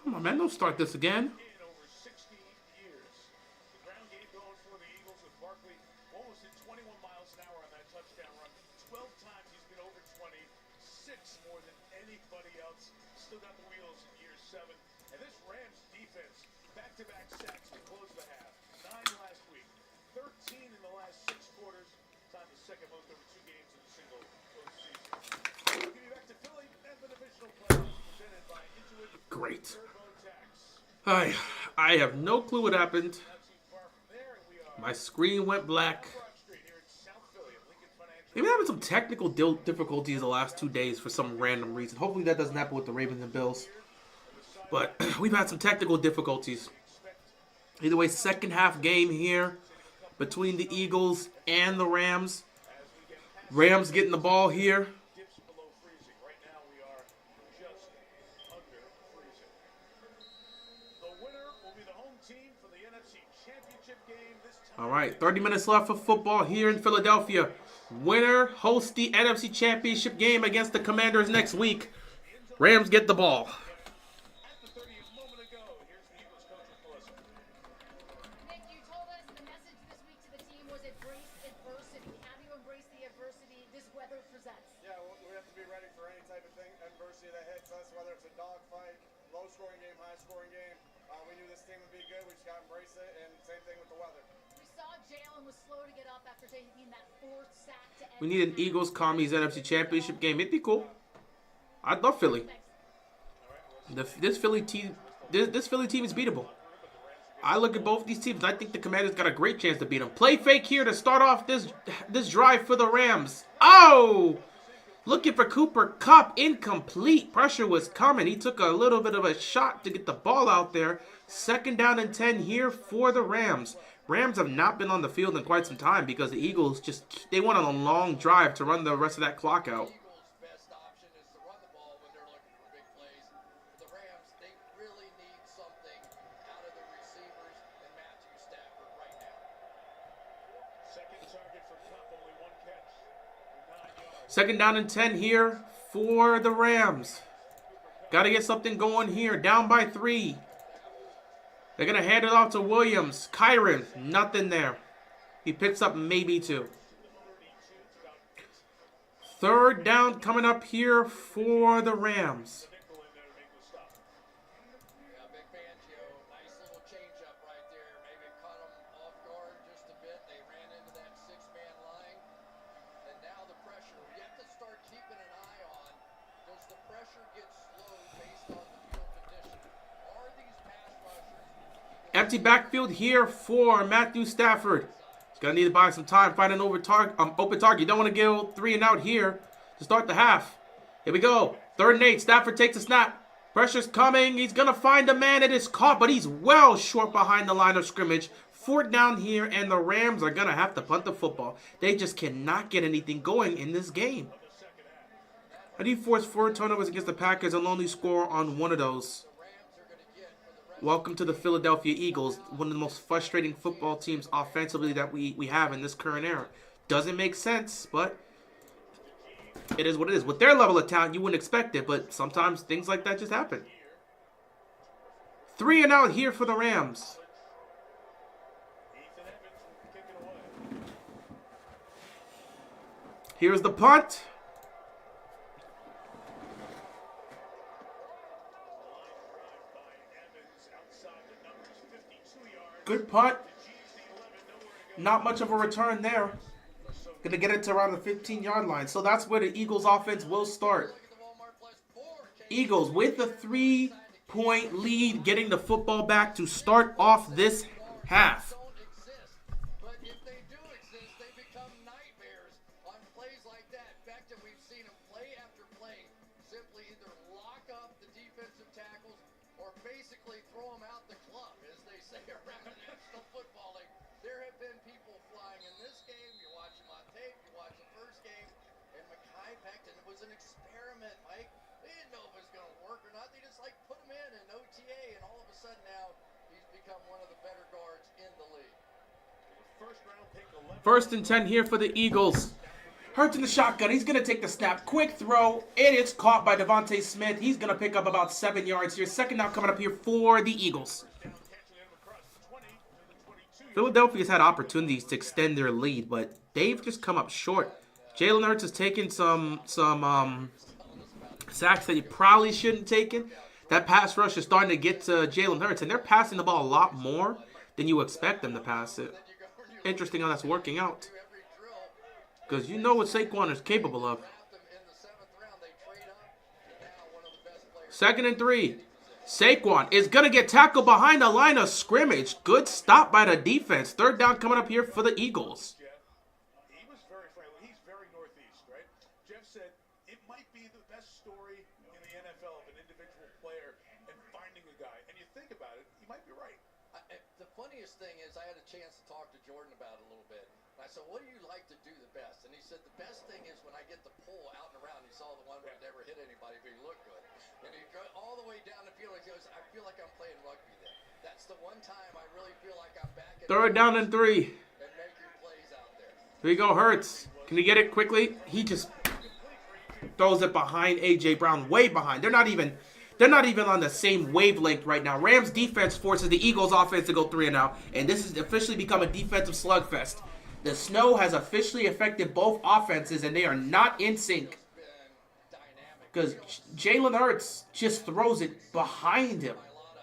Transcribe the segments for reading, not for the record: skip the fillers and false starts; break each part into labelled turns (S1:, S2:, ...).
S1: Come on, man. Don't start this again.
S2: In over 60 years. The ground game going for the Eagles with Barkley almost at 21 miles an hour on that touchdown run. 12 times he's been over 20, 6 more than anybody else. Still got the wheels in year 7. And this Rams defense, back-to-back sacks to close the half. 9 last week, 13 in the last 6 quarters. Time the second most over 2 games in a single postseason. We'll give you back to Philly and the divisional playoffs presented by Intuit.
S1: Great.
S2: TurboTax.
S1: I have no clue what happened.
S2: Not too far from there, and we are
S1: My screen went black.
S2: Broad Street here in South Philly at Lincoln Financial.
S1: They've been having some technical difficulties the last 2 days for some random reason. Hopefully that doesn't happen with the Ravens and Bills. But we've had some technical difficulties. Either way, second half game here between the Eagles and the Rams. Rams getting the ball here.
S2: Dips below freezing. Right now we are just under freezing. The winner will be the home team for the NFC Championship game this time.
S1: All right, 30 minutes left for football here in Philadelphia. Winner hosts the NFC Championship game against the Commanders next week. Rams get the ball.
S2: At the 30th moment ago, here's the Eagles coach Melissa.
S3: Nick, you told us the message this week to the team was embrace adversity. Have you embraced the adversity this weather presents?
S4: Yeah, we have to be ready for any type of adversity that hits us, whether it's a dogfight, low-scoring game, high-scoring game. We knew this team would be good. We just got to embrace it, and same thing with the weather.
S3: We saw Jalen was slow to get up after taking that 4th sack to end.
S1: We need an Eagles Commies NFC Championship game. It'd be cool. I'd love Philly. This Philly team is beatable. I look at both these teams. I think the Commanders got a great chance to beat them. Play fake here to start off this drive for the Rams. Oh! Looking for Cooper Kupp, incomplete. Pressure was coming. He took a little bit of a shot to get the ball out there. 2nd down and 10 here for the Rams. Rams have not been on the field in quite some time because the Eagles they went on a long drive to run the rest of that clock out.
S5: Eagles' best option is to run the ball when they're looking for big plays. The Rams, they really need something out of the receivers and Matthew Stafford right now.
S2: Second target for Kupp, only 1 catch. 9 yards.
S1: 2nd down and 10 here for the Rams. Got to get something going here. Down by 3. They're going to hand it off to Williams. Kyron, nothing there. He picks up maybe 2. 3rd down coming up here for the Rams.
S2: Nickel in there to make the stop.
S5: Yeah, Big Fangio, nice little change-up right there. Maybe caught them off guard just a bit. They ran into that 6-man line. And now the pressure. You have to start keeping an eye on, does the pressure get slowed based on the field condition? Are these pass rushers...
S1: Empty backfield here for Matthew Stafford. He's going to need to buy some time, find an open target. You don't want to go 3 and out here to start the half. Here we go. 3rd and 8. Stafford takes a snap. Pressure's coming. He's going to find a man. It is caught, but he's well short behind the line of scrimmage. 4th down here, and the Rams are going to have to punt the football. They just cannot get anything going in this game. How do you force 4 turnovers against the Packers and only score on 1 of those? Welcome to the Philadelphia Eagles, one of the most frustrating football teams offensively that we have in this current era. Doesn't make sense, but it is what it is. With their level of talent, you wouldn't expect it, but sometimes things like that just happen. 3 and out here for the Rams.
S2: Ethan Evans will kick it away.
S1: Here's the punt. Good punt. Not much of a return there. Going to get it to around the 15-yard line. So that's where the Eagles offense will start. Eagles with a 3-point lead, getting the football back to start off this half.
S5: But if they do exist, they become nightmares on plays like that. In fact, we've seen them play after play simply either lock up the defensive tackles or basically throw them out the club, as they say around the National Football League. There have been people flying in this game. You watch them on tape. You watch the first game. And Mekhi Becton, it was an experiment, Mike. They didn't know if it was going to work or not. They just, put him in OTA, and all of a sudden now he's become one of the better guards in the league.
S2: First round pick 11.
S1: 1st and 10 here for the Eagles. Hurts in the shotgun. He's going to take the snap. Quick throw. It is caught by Devontae Smith. He's going to pick up about 7 yards here. Second down coming up here for the Eagles. Philadelphia's had opportunities to extend their lead, but they've just come up short. Jalen Hurts has taken some sacks that he probably shouldn't have taken. That pass rush is starting to get to Jalen Hurts, and they're passing the ball a lot more than you expect them to pass it. Interesting how that's working out. Because you know what Saquon is capable of. 2nd and 3. Saquon is going to get tackled behind the line of scrimmage. Good stop by the defense. 3rd down coming up here for the Eagles.
S2: He was very friendly. He's very northeast, right? Jeff said it might be the best story in the NFL of an individual player and finding a guy. And you think about it, he might be right.
S5: The funniest thing is I had a chance to talk to Jordan about it a little bit. And I said, what do you like to do the best? And he said, the best thing is when I get the pull out and around. He saw the one where he never hit anybody, but he looked good. And he drove all the way down the field. He goes, I feel like I'm playing rugby there. That's the one time I really feel like I'm back.
S1: 3rd down and 3.
S5: And make your plays out there.
S1: Here you go, Hurts. Can he get it quickly? He just throws it behind A.J. Brown, way behind. They're not even on the same wavelength right now. Rams defense forces the Eagles offense to go 3 and out, and this has officially become a defensive slugfest. The snow has officially affected both offenses, and they are not in sync. Because Jalen Hurts just throws it behind him.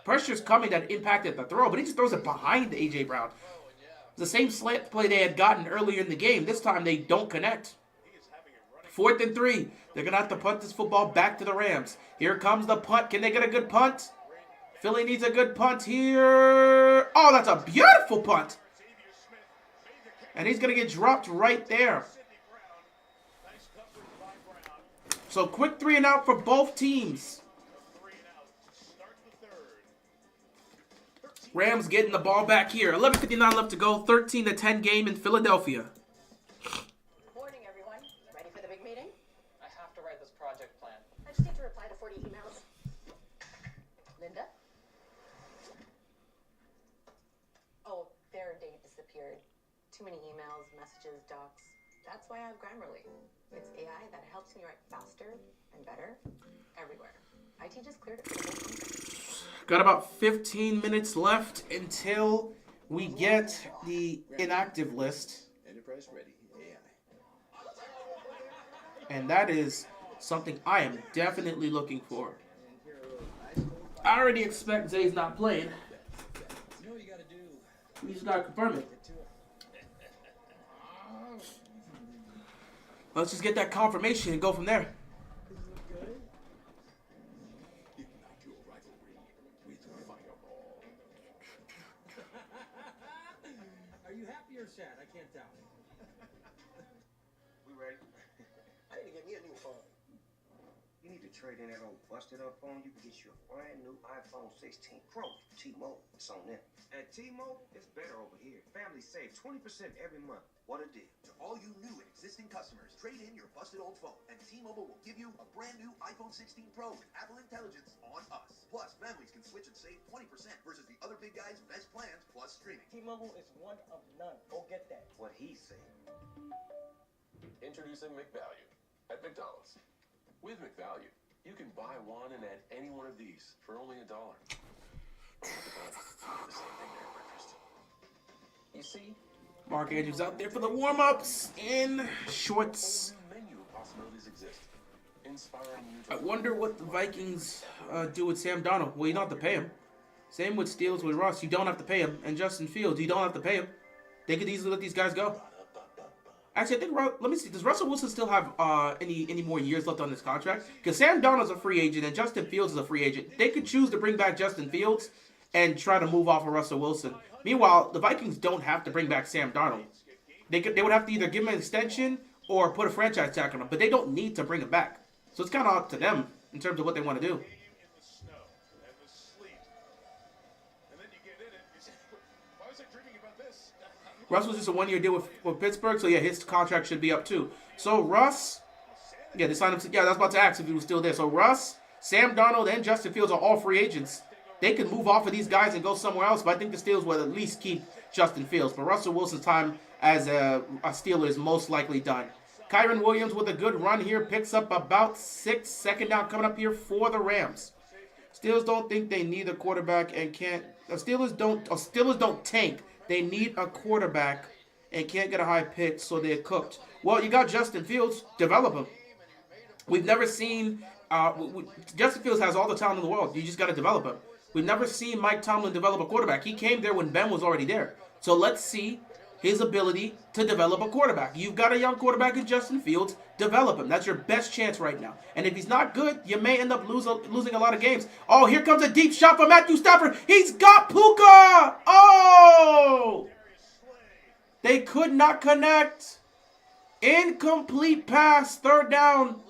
S1: Pressure's coming that impacted the throw, but he just throws it behind A.J. Brown. The same slant play they had gotten earlier in the game. This time they don't connect. 4th and 3. They're going to have to punt this football back to the Rams. Here comes the punt. Can they get a good punt? Philly needs a good punt here. Oh, that's a beautiful punt. And he's going to get dropped right there. So quick 3 and out for both teams. Rams getting the ball back here. 11:59 left to go. 13-10 game in Philadelphia.
S6: Morning, everyone. Ready for the big meeting?
S7: I have to write this project plan.
S6: I just need to reply to 40 emails. Linda? Oh, their date disappeared. Too many emails, messages, docs. That's why I have Grammarly. It's AI that helps me write faster and better everywhere. IT just cleared it for the whole company.
S1: Got about 15 minutes left until we get the inactive list.
S8: Enterprise ready, AI.
S1: And that is something I am definitely looking for. I already expect Zay's not playing.
S8: You know what you gotta do?
S1: We just gotta confirm it. Let's just get that confirmation and go from there.
S2: Ignite your rivalry with Fireball.
S9: Are you happy or sad? I can't tell.
S10: We ready? I need to get me a new phone. You need to trade in that old busted up phone. You can get you a brand new iPhone 16 Pro. T-Mobile, it's on there. At T-Mobile, it's better over here. Families save 20% every month. What a deal.
S11: To all you new and existing customers, trade in your busted old phone, and T-Mobile will give you a brand new iPhone 16 Pro with Apple Intelligence on us. Plus, families can switch and save 20% versus the other big guys' best plans plus streaming.
S9: T-Mobile is one of none. Go get that.
S10: What he said.
S12: Introducing McValue at McDonald's. With McValue, you can buy one and add any one of these for only $1. The same thing there at breakfast. You see?
S1: Mark Andrews out there for the warm-ups in shorts.
S12: Menu of possibilities exist, inspiring you to
S1: I wonder what the Vikings do with Sam Darnold. Well, you don't have to pay him. Same with Steelers with Russ. You don't have to pay him. And Justin Fields, you don't have to pay him. They could easily let these guys go. Actually, I think, let me see. Does Russell Wilson still have any more years left on this contract? Because Sam Darnold's a free agent and Justin Fields is a free agent. They could choose to bring back Justin Fields and try to move off of Russell Wilson. Meanwhile, the Vikings don't have to bring back Sam Darnold. They would have to either give him an extension or put a franchise tag on him, but they don't need to bring him back. So it's kind of up to them in terms of what they want to do. Russ was just a one-year deal with Pittsburgh, so yeah, his contract should be up too. So Russ, yeah, they signed him. Yeah, I was about to ask if he was still there. So Russ, Sam Darnold, and Justin Fields are all free agents. They could move off of these guys and go somewhere else, but I think the Steelers will at least keep Justin Fields. But Russell Wilson's time as a Steeler is most likely done. Kyron Williams with a good run here. Picks up about 6. Second down coming up here for the Rams. Steelers don't think they need a quarterback and can't. Steelers don't tank. They need a quarterback and can't get a high pick, so they're cooked. Well, you got Justin Fields. Develop him. We've never seen. Justin Fields has all the talent in the world. You just got to develop him. We've never seen Mike Tomlin develop a quarterback. He came there when Ben was already there. So let's see his ability to develop a quarterback. You've got a young quarterback in Justin Fields. Develop him. That's your best chance right now. And if he's not good, you may end up losing a lot of games. Oh, here comes a deep shot from Matthew Stafford. He's got Puka. Oh! They could not connect. Incomplete pass. Third down.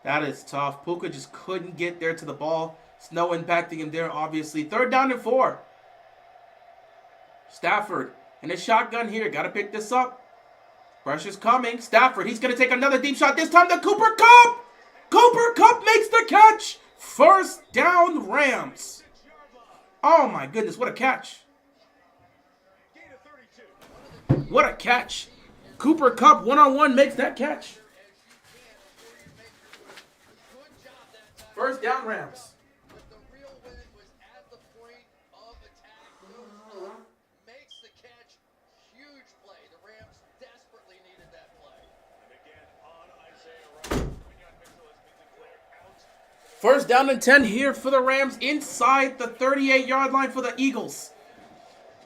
S1: That is tough. Puka just couldn't get there to the ball. Snow impacting him there, obviously. Third down and 4. Stafford in a shotgun here. Got to pick this up. Pressure's coming. Stafford, he's going to take another deep shot. This time to Cooper Kupp. Cooper Kupp makes the catch. First down, Rams. Oh, my goodness. What a catch. What a catch. Cooper Kupp, one-on-one, makes that catch. First down, Rams.
S5: But the real win was at the point of attack. Makes the catch. Huge play. The Rams desperately needed that play.
S2: And again on Isaiah Wright. Quinyon Mitchell has been declared out.
S1: First down and 10 here for the Rams inside the 38-yard line for the Eagles.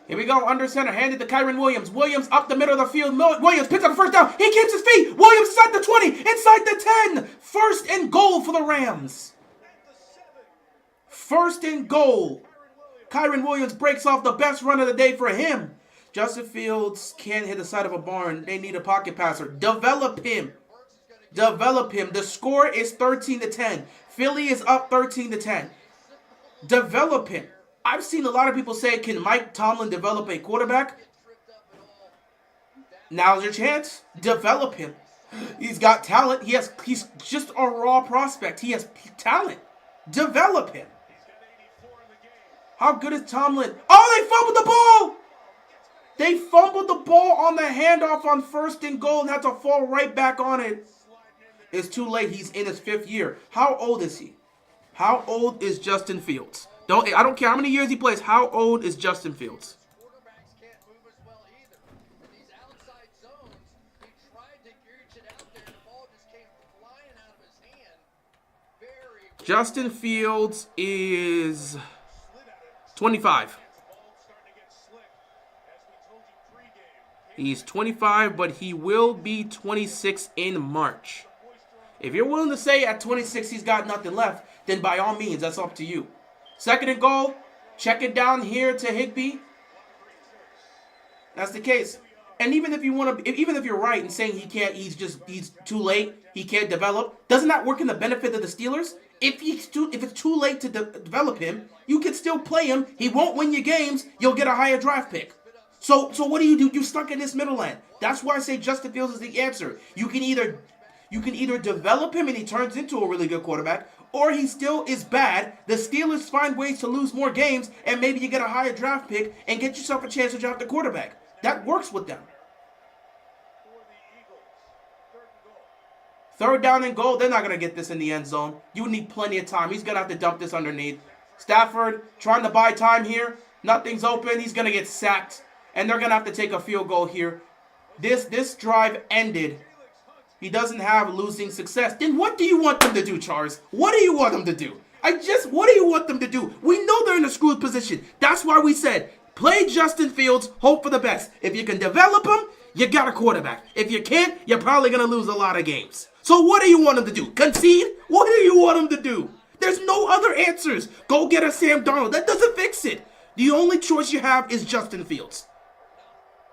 S1: Here we go, under center, handed to Kyron Williams. Williams up the middle of the field. Williams picks up the first down. He keeps his feet. Williams inside the 20, inside the 10. First and goal for the Rams. First and goal. Kyron Williams breaks off the best run of the day for him. Justin Fields can't hit the side of a barn. They need a pocket passer. Develop him. Develop him. The score is 13-10. Philly is up 13-10. Develop him. I've seen a lot of people say, can Mike Tomlin develop a quarterback? Now's your chance. Develop him. He's got talent. He's just a raw prospect. He has talent. Develop him. How good is Tomlin? Oh, they fumbled the ball. They fumbled the ball on the handoff on first and goal and had to fall right back on it. It's too late. He's in his 5th year. How old is he? How old is Justin Fields? I don't care how many years he plays. How old is Justin Fields?
S5: Quarterbacks can't move as well either. In these outside zones, he tried to reach it out there. The ball just came flying out of his hand.
S1: Justin Fields is 25. He's 25, but he will be 26 in March. If you're willing to say at 26 he's got nothing left, then by all means, that's up to you. Second and goal. Check it down here to Higbee. That's the case. And even if you're right in saying he's too late, he can't develop, doesn't that work in the benefit of the Steelers? If it's too late to develop him, you can still play him. He won't win your games. You'll get a higher draft pick. So what do? You're stuck in this middle land. That's why I say Justin Fields is the answer. You can either develop him and he turns into a really good quarterback, or he still is bad. The Steelers find ways to lose more games, and maybe you get a higher draft pick and get yourself a chance to draft a quarterback. That works with them. Third down and goal. They're not going to get this in the end zone. You need plenty of time. He's going to have to dump this underneath. Stafford trying to buy time here. Nothing's open. He's going to get sacked. And they're going to have to take a field goal here. This drive ended. He doesn't have losing success. Then what do you want them to do, Charles? What do you want them to do? What do you want them to do? We know they're in a screwed position. That's why we said, play Justin Fields, hope for the best. If you can develop him, you got a quarterback. If you can't, you're probably going to lose a lot of games. So what do you want him to do? Concede? What do you want him to do? There's no other answers. Go get a Sam Darnold. That doesn't fix it. The only choice you have is Justin Fields.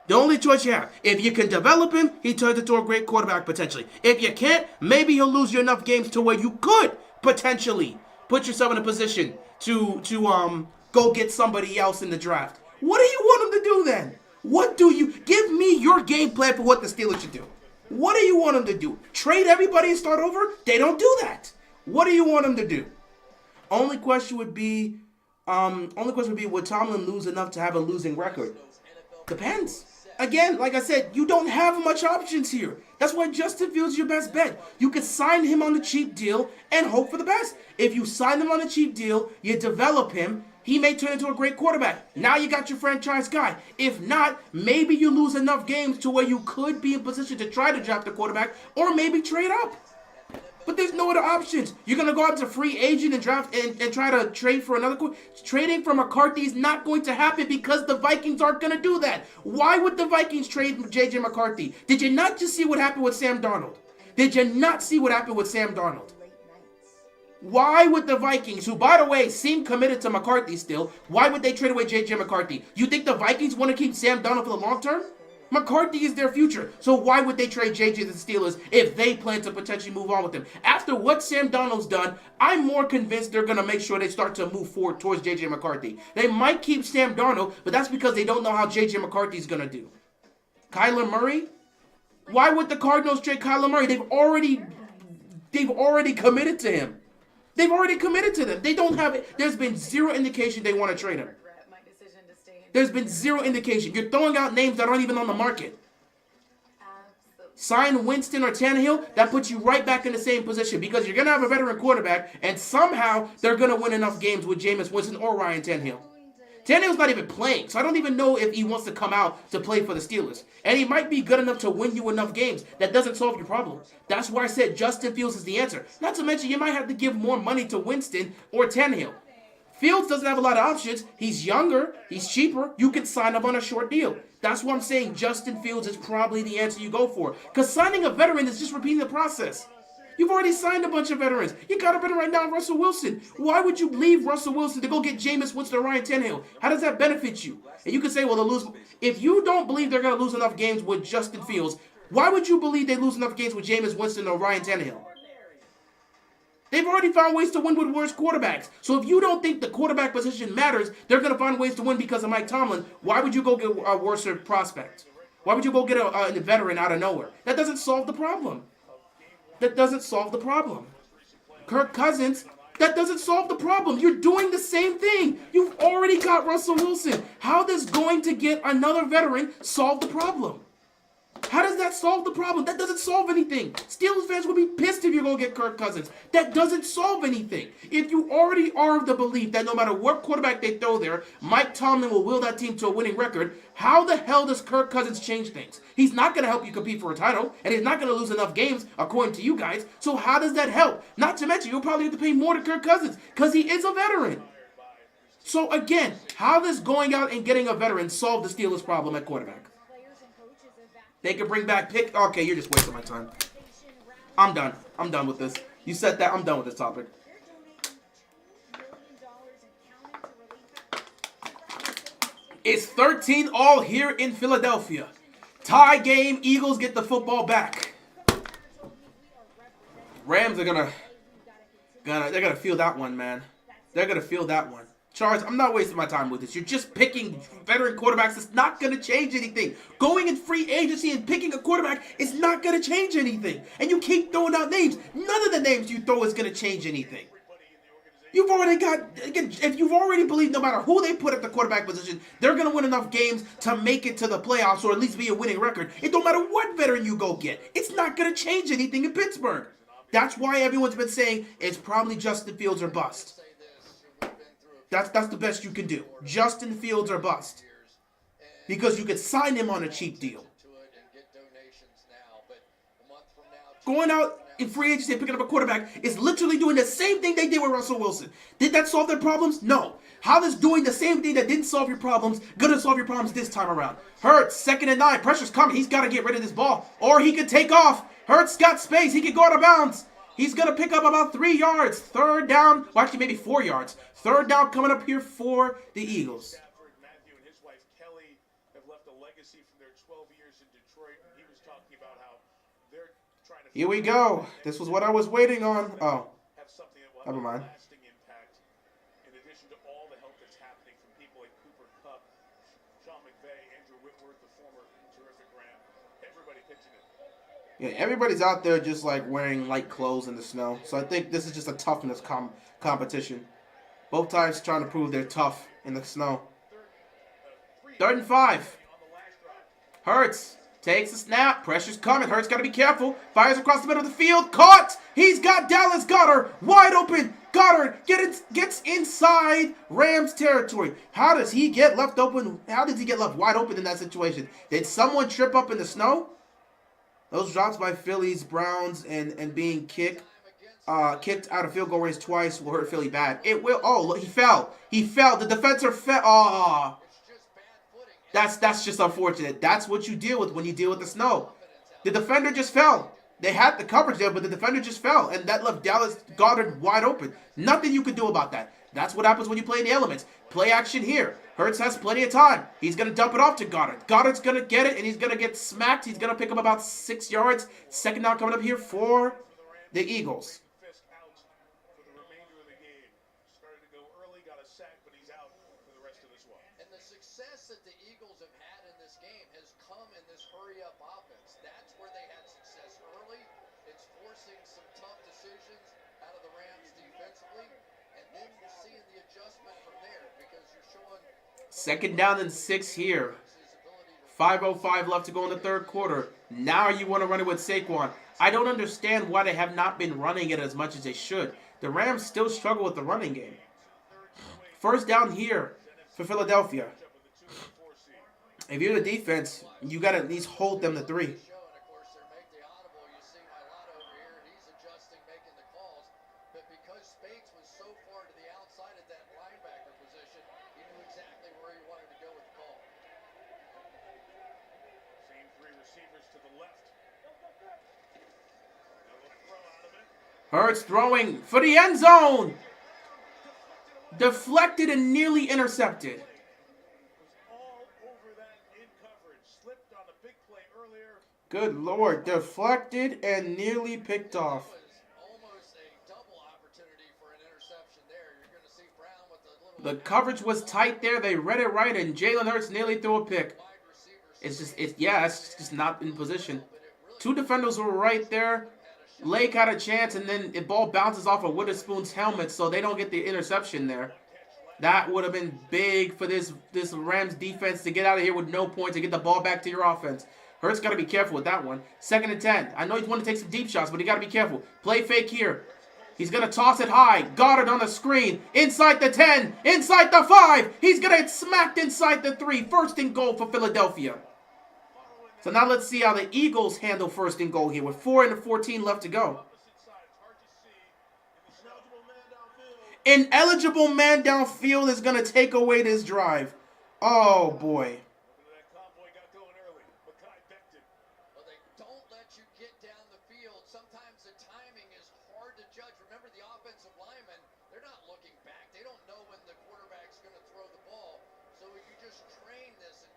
S1: The only choice you have. If you can develop him, he turns into a great quarterback potentially. If you can't, maybe he'll lose you enough games to where you could potentially put yourself in a position to go get somebody else in the draft. What do you want him to do then? What do you give me your game plan for what the Steelers should do? What do you want them to do? Trade everybody and start over? They don't do that. What do you want them to do? Only question would be, would Tomlin lose enough to have a losing record? Depends. Again, like I said, you don't have much options here. That's why Justin Fields is your best bet. You could sign him on a cheap deal and hope for the best. If you sign him on a cheap deal, you develop him, he may turn into a great quarterback. Now you got your franchise guy. If not, maybe you lose enough games to where you could be in position to try to draft a quarterback or maybe trade up. But there's no other options. You're going to go out to free agent and draft and try to trade for another quarterback. Trading for McCarthy is not going to happen because the Vikings aren't going to do that. Why would the Vikings trade J.J. McCarthy? Did you not just see what happened with Sam Darnold? Did you not see what happened with Sam Darnold? Why would the Vikings, who, by the way, seem committed to McCarthy still, why would they trade away J.J. McCarthy? You think the Vikings want to keep Sam Darnold for the long term? McCarthy is their future. So why would they trade J.J. to the Steelers if they plan to potentially move on with him? After what Sam Darnold's done, I'm more convinced they're going to make sure they start to move forward towards J.J. McCarthy. They might keep Sam Darnold, but that's because they don't know how J.J. McCarthy's going to do. Kyler Murray? Why would the Cardinals trade Kyler Murray? They've already committed to him. They've already committed to them. They don't have it. There's been zero indication they want to trade him. There's been zero indication. You're throwing out names that aren't even on the market. Sign Winston or Tannehill, that puts you right back in the same position because you're going to have a veteran quarterback and somehow they're going to win enough games with Jameis Winston or Ryan Tannehill. Tannehill's not even playing, so I don't even know if he wants to come out to play for the Steelers. And he might be good enough to win you enough games. That doesn't solve your problem. That's why I said Justin Fields is the answer. Not to mention you might have to give more money to Winston or Tannehill. Fields doesn't have a lot of options. He's younger. He's cheaper. You can sign up on a short deal. That's why I'm saying Justin Fields is probably the answer you go for. Because signing a veteran is just repeating the process. You've already signed a bunch of veterans. You got a veteran right now, Russell Wilson. Why would you leave Russell Wilson to go get Jameis Winston or Ryan Tannehill? How does that benefit you? And you can say, well, they'll lose. If you don't believe they're going to lose enough games with Justin Fields, why would you believe they lose enough games with Jameis Winston or Ryan Tannehill? They've already found ways to win with worse quarterbacks. So if you don't think the quarterback position matters, they're going to find ways to win because of Mike Tomlin. Why would you go get a worse prospect? Why would you go get a veteran out of nowhere? That doesn't solve the problem. That doesn't solve the problem. Kirk Cousins, that doesn't solve the problem. You're doing the same thing. You've already got Russell Wilson. How does going to get another veteran solve the problem? How does that solve the problem? That doesn't solve anything. Steelers fans will be pissed if you go get Kirk Cousins. That doesn't solve anything. If you already are of the belief that no matter what quarterback they throw there, Mike Tomlin will will that team to a winning record, how the hell does Kirk Cousins change things? He's not going to help you compete for a title, and he's not going to lose enough games, according to you guys. So how does that help? Not to mention, you'll probably have to pay more to Kirk Cousins, because he is a veteran. So again, how does going out and getting a veteran solve the Steelers' problem at quarterback? They can bring back pick. Okay, you're just wasting my time. I'm done. I'm done with this. You said that. I'm done with this topic. It's 13-all here in Philadelphia. Tie game. Eagles get the football back. Rams are gonna feel that one, man. They're gonna feel that one. Charles, I'm not wasting my time with this. You're just picking veteran quarterbacks. It's not going to change anything. Going in free agency and picking a quarterback is not going to change anything. And you keep throwing out names. None of the names you throw is going to change anything. You've already got, again, if you've already believed no matter who they put at the quarterback position, they're going to win enough games to make it to the playoffs or at least be a winning record. It don't matter what veteran you go get. It's not going to change anything in Pittsburgh. That's why everyone's been saying it's probably Justin Fields or bust. That's the best you can do. Justin Fields or bust. Because you could sign him on a cheap deal. Going out in free agency and picking up a quarterback is literally doing the same thing they did with Russell Wilson. Did that solve their problems? No. How is doing the same thing that didn't solve your problems going to solve your problems this time around? Hurts, 2nd and 9. Pressure's coming. He's got to get rid of this ball. Or he could take off. Hurts got space. He could go out of bounds. He's going to pick up about 3 yards. 3rd down. Well, actually, maybe 4 yards. 3rd down coming up here for the Eagles.
S2: Matthew and his wife Kelly have left a legacy from their 12 years in Detroit. And he was talking about how they're trying to.
S1: Here we go. This was what I was waiting on. Oh,
S2: have something that will
S1: never
S2: have
S1: mind.
S2: a lasting impact. In addition to all the help that's happening from people like Cooper Kupp, Sean McVay, Andrew Whitworth,
S1: Yeah, everybody's out there just like wearing light clothes in the snow. So I think this is just a toughness competition. Both teams trying to prove they're tough in the snow. 3rd and 5. Hurts takes a snap. Pressure's coming. Hurts got to be careful. Fires across the middle of the field. Caught. He's got Dallas Goedert wide open. Goddard gets inside Rams territory. How does he get left open? How does he get left wide open in that situation? Did someone trip up in the snow? Those drops by Phillies, Browns, and being kicked out of field goal range twice will hurt Philly bad. It will. Oh, look, he fell. He fell. The defender fell. Oh, that's just unfortunate. That's what you deal with when you deal with the snow. The defender just fell. They had the coverage there, but the defender just fell, and that left Dallas Goedert wide open. Nothing you could do about that. That's what happens when you play in the elements. Play action here. Hurts has plenty of time. He's going to dump it off to Goddard. Goddard's going to get it, and he's going to get smacked. He's going to pick up about 6 yards. Second down coming up here for the Eagles.
S5: And the success that the Eagles have had in this game has come in this hurry-up offense. That's where they had success early. It's forcing some tough decisions out of the Rams defensively, and then you're seeing the adjustment from there because you're showing.
S1: Second down and 6 here. 5:05 left to go in the third quarter. Now you want to run it with Saquon. I don't understand why they have not been running it as much as they should. The Rams still struggle with the running game. First down here for Philadelphia. If you're the defense, you got to at least hold them to 3. Hurts throwing for the end zone. Deflected and nearly intercepted. Good Lord. Deflected and nearly picked off. The coverage was tight there. They read it right, and Jalen Hurts nearly threw a pick. It's just not in position. 2 defenders were right there. Lake had a chance, and then the ball bounces off of Witherspoon's helmet, so they don't get the interception there. That would have been big for this Rams defense to get out of here with no points and get the ball back to your offense. Hurts got to be careful with that one. 2nd and 10. I know he's want to take some deep shots, but he got to be careful. Play fake here. He's going to toss it high. Goddard on the screen. Inside the 10. Inside the 5. He's going to get smacked inside the 3. 1st and goal for Philadelphia. So now let's see how the Eagles handle 1st and goal here with 4 and 14 left to go. An eligible man downfield is going to take away this drive. Oh, boy.
S5: Well, they don't let you get down the field. Sometimes the timing is hard to judge. Remember, the offensive linemen, they're not looking back. They don't know when the quarterback's going to throw the ball. So you just train this,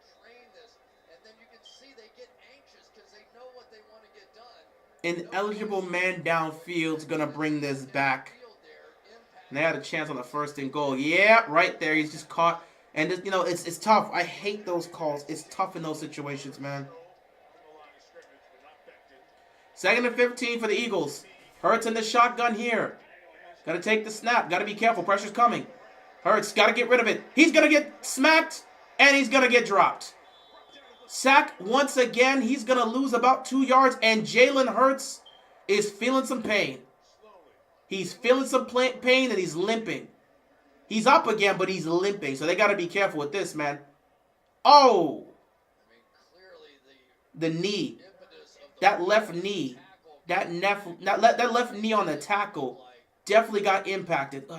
S5: and then you can see they get anxious because they know what they want to get done.
S1: An eligible man downfield is going to bring this back. And they had a chance on the 1st and goal. Yeah, right there. He's just caught. And, it's tough. I hate those calls. It's tough in those situations, man. 2nd and 15 for the Eagles. Hurts in the shotgun here. Got to take the snap. Got to be careful. Pressure's coming. Hurts, got to get rid of it. He's going to get smacked, and he's going to get dropped. Sack once again. He's going to lose about 2 yards, and Jalen Hurts is feeling some pain. He's feeling some pain, and he's limping. He's up again, but he's limping, so they got to be careful with this, man. Oh! The knee. That left knee. That left knee on the tackle definitely got impacted.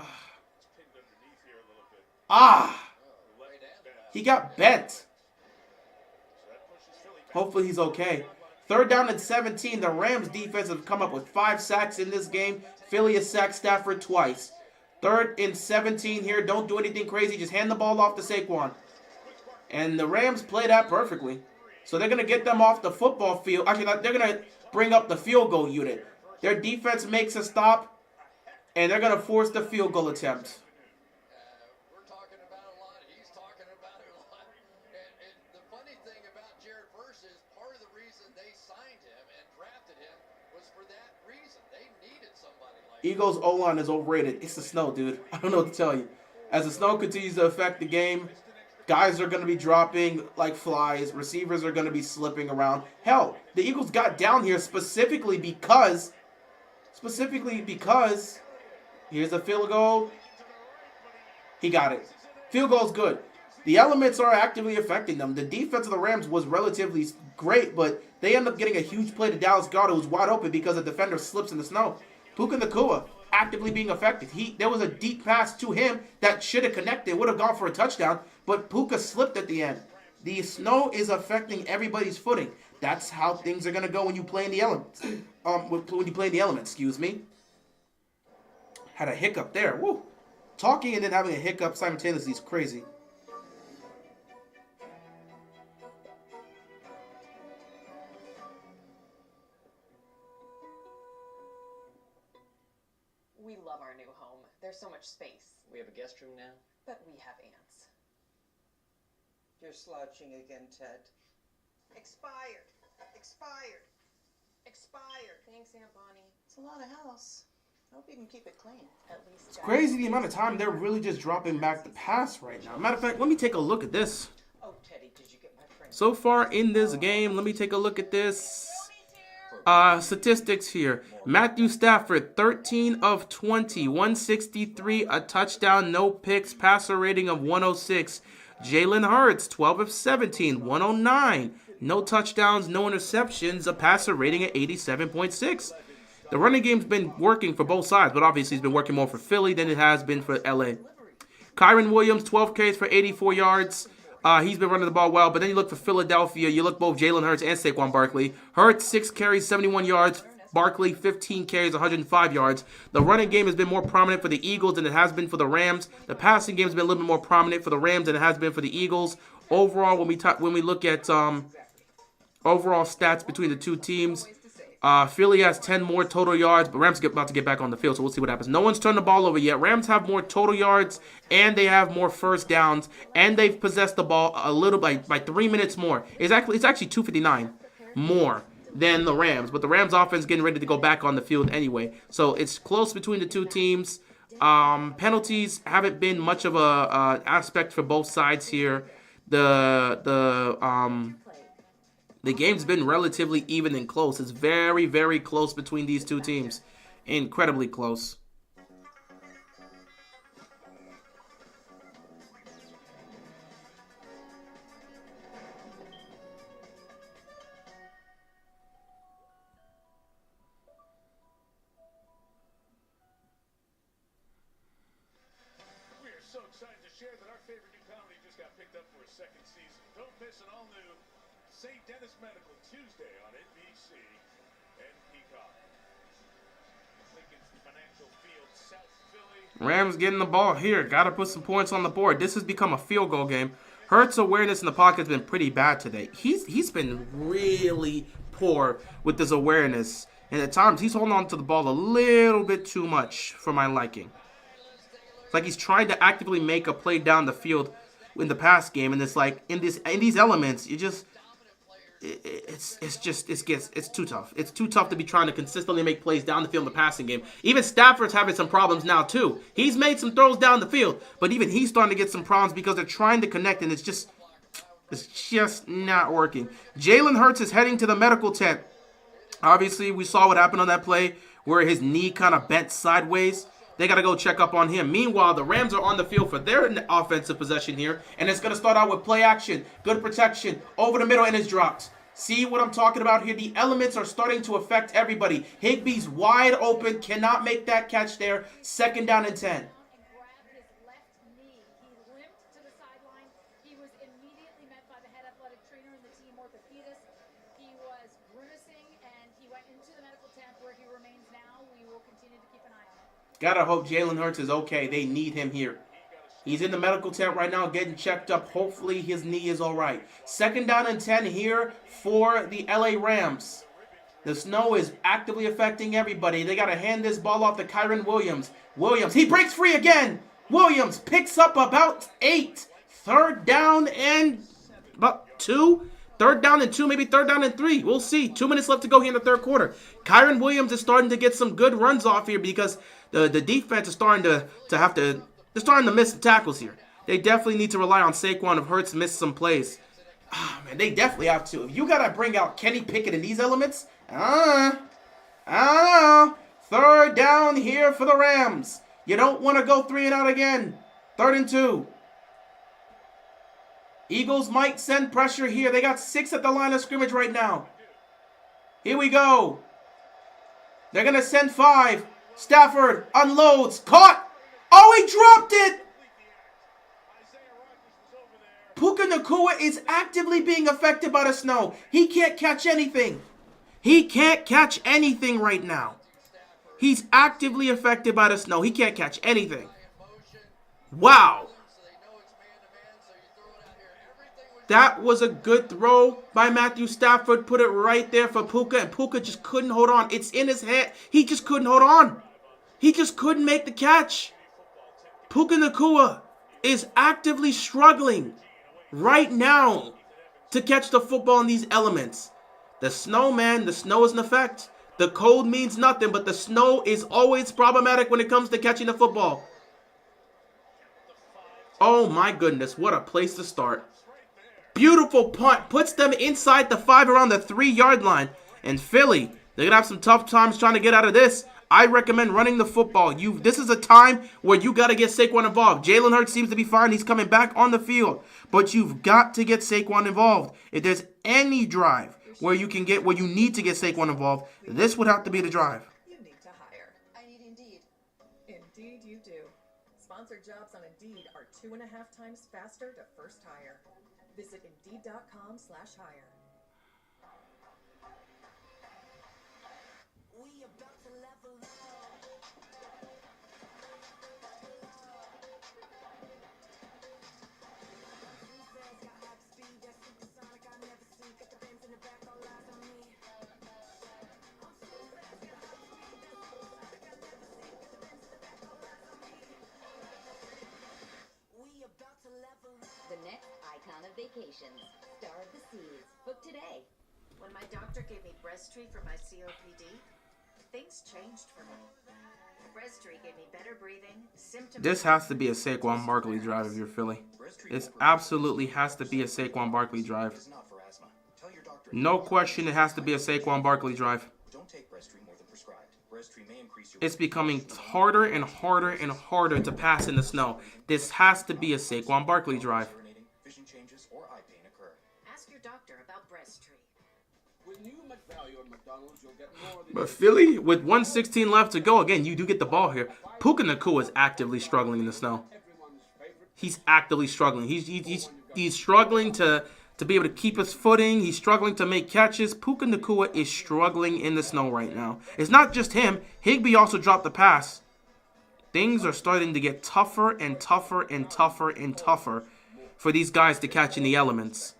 S1: Ugh. He got bent. Hopefully he's okay. 3rd down and 17. The Rams defense have come up with 5 sacks in this game. Philly has sacked Stafford twice. 3rd and 17 here. Don't do anything crazy. Just hand the ball off to Saquon. And the Rams play that perfectly. So they're going to get them off the football field. Actually, they're going to bring up the field goal unit. Their defense makes a stop, and they're going to force the field goal attempt.
S5: We're talking about a lot. He's talking about it a lot. And the funny thing about Jared Verse is part of the reason they signed
S1: Eagles O-line is overrated. It's the snow, dude. I don't know what to tell you. As the snow continues to affect the game, guys are going to be dropping like flies. Receivers are going to be slipping around. Hell, the Eagles got down here specifically because here's a field goal. He got it. Field goal's good. The elements are actively affecting them. The defense of the Rams was relatively great, but they end up getting a huge play to Dallas Goedert, who was wide open because the defender slips in the snow. Puka Nacua actively being affected. There was a deep pass to him that should have connected, would have gone for a touchdown, but Puka slipped at the end. The snow is affecting everybody's footing. That's how things are going to go when you play in the elements. When you play in the elements, excuse me. Had a hiccup there. Woo. Talking and then having a hiccup simultaneously is crazy.
S6: We love our new home. There's so much space.
S7: We have a guest room now.
S6: But we have ants.
S9: You're slouching again, Ted.
S6: Expired. Expired. Expired. Thanks, Aunt Bonnie.
S13: It's a lot of house. I hope you can keep it clean.
S6: At least
S1: It's crazy the amount of time they're really just dropping back the pass right now. Matter of fact, let me take a look at this.
S9: Oh, Teddy, did you get my friend?
S1: So far in this game, let me take a look at this. Statistics here. Matthew Stafford, 13 of 20, 163, a touchdown, no picks, passer rating of 106. Jalen Hurts, 12 of 17, 109, no touchdowns, no interceptions, a passer rating of 87.6. The running game's been working for both sides, but obviously it's been working more for Philly than it has been for LA. Kyron Williams, 12 carries for 84 yards. He's been running the ball well, but then you look for Philadelphia. You look both Jalen Hurts and Saquon Barkley. Hurts, 6 carries, 71 yards. Barkley, 15 carries, 105 yards. The running game has been more prominent for the Eagles than it has been for the Rams. The passing game has been a little bit more prominent for the Rams than it has been for the Eagles. Overall, when we look at overall stats between the two teams, Philly has 10 more total yards, but Rams are about to get back on the field, so we'll see what happens. No one's turned the ball over yet. Rams have more total yards, and they have more first downs, and they've possessed the ball a little by 3 minutes more. It's actually 259 more than the Rams, but the Rams offense getting ready to go back on the field anyway. So it's close between the two teams. Penalties haven't been much of a aspect for both sides here. The game's been relatively even and close. It's very, very close between these two teams. Incredibly close.
S2: We are so excited to share that our favorite new comedy just got picked up for a second season. Don't miss an all-new St. Dennis Medical Tuesday on NBC and Peacock. Lincoln's Financial Field, South Philly.
S1: Rams getting the ball here. Got to put some points on the board. This has become a field goal game. Hurts' awareness in the pocket has been pretty bad today. He's been really poor with his awareness. And at times, he's holding on to the ball a little bit too much for my liking. It's like he's trying to actively make a play down the field in the pass game, and it's like in these elements, you just it's too tough. It's too tough to be trying to consistently make plays down the field in the passing game. Even Stafford's having some problems now too. He's made some throws down the field, but even he's starting to get some problems because they're trying to connect, and it's just not working. Jalen Hurts is heading to the medical tent. Obviously, we saw what happened on that play where his knee kind of bent sideways. They got to go check up on him. Meanwhile, the Rams are on the field for their offensive possession here, and it's going to start out with play action, good protection, over the middle, and it's dropped. See what I'm talking about here? The elements are starting to affect everybody. Higbee's wide open, cannot make that catch there. 2nd down and 10.
S3: And grabbed his left knee. He limped to the sideline. He was immediately met by the head athletic trainer and the team orthopedist. He was grimacing, and he went into the medical tent where he remains now. We will continue to keep an eye on it.
S1: Gotta hope Jalen Hurts is okay. They need him here. He's in the medical tent right now getting checked up. Hopefully his knee is all right. 2nd down and 10 here for the LA Rams. The snow is actively affecting everybody. They got to hand this ball off to Kyron Williams. He breaks free again. Williams picks up about 8. 3rd down and about 2. Third down and 2, maybe third down and 3. We'll see. 2 minutes left to go here in the third quarter. Kyron Williams is starting to get some good runs off here because the defense is starting to they're starting to miss some tackles here. They definitely need to rely on Saquon if Hurts missed some plays. Ah, man, they definitely have to. If you got to bring out Kenny Pickett in these elements, I don't know. Third down here for the Rams. You don't want to go 3 and out again. 3rd and 2. Eagles might send pressure here. They got 6 at the line of scrimmage right now. Here we go. They're going to send 5. Stafford unloads. Caught. Oh, he dropped it. Puka Nacua is actively being affected by the snow. He can't catch anything. He can't catch anything right now. He's actively affected by the snow. He can't catch anything. Wow. That was a good throw by Matthew Stafford. Put it right there for Puka, and Puka just couldn't hold on. It's in his head. He just couldn't hold on. He just couldn't make the catch. Puka Nacua is actively struggling right now to catch the football in these elements. The snow, man, the snow is in effect. The cold means nothing, but the snow is always problematic when it comes to catching the football. Oh my goodness, what a place to start. Beautiful punt, puts them inside the 5 around the 3-yard line. And Philly, they're going to have some tough times trying to get out of this. I recommend running the football. This is a time where you got to get Saquon involved. Jalen Hurts seems to be fine. He's coming back on the field. But you've got to get Saquon involved. If there's any drive where you need to get Saquon involved, this would have to be the drive.
S6: You need to hire. I need Indeed. Indeed you do. Sponsored jobs on Indeed are 2.5 times faster to first hire. Visit Indeed.com/hire.
S14: We about to level up. Got high speed, that supersonic I never see. Got the bands in the back, all eyes on me. I'm so fast, got high speed, that supersonic I never see. Got the bands in the back, all eyes on me. We about to level up.
S15: The next icon of vacations, Star of the Seas. Book today.
S13: When my doctor gave me Breasttree for my COPD, things changed for me. Breasttree gave me better breathing, symptoms.
S1: This has to be a Saquon Barkley drive if you're Philly. This absolutely has to be a Saquon Barkley drive. No question, it has to be a Saquon Barkley drive. It's becoming harder and harder and harder to pass in the snow. This has to be a Saquon Barkley drive.
S13: Ask your doctor about Breasttree.
S1: But Philly, with 1:16 left to go, again, you do get the ball here. Puka Nacua is actively struggling in the snow. He's actively struggling. He's struggling to be able to keep his footing. He's struggling to make catches. Puka Nacua is struggling in the snow right now. It's not just him. Higbee also dropped the pass. Things are starting to get tougher and tougher and tougher and tougher for these guys to catch in the elements.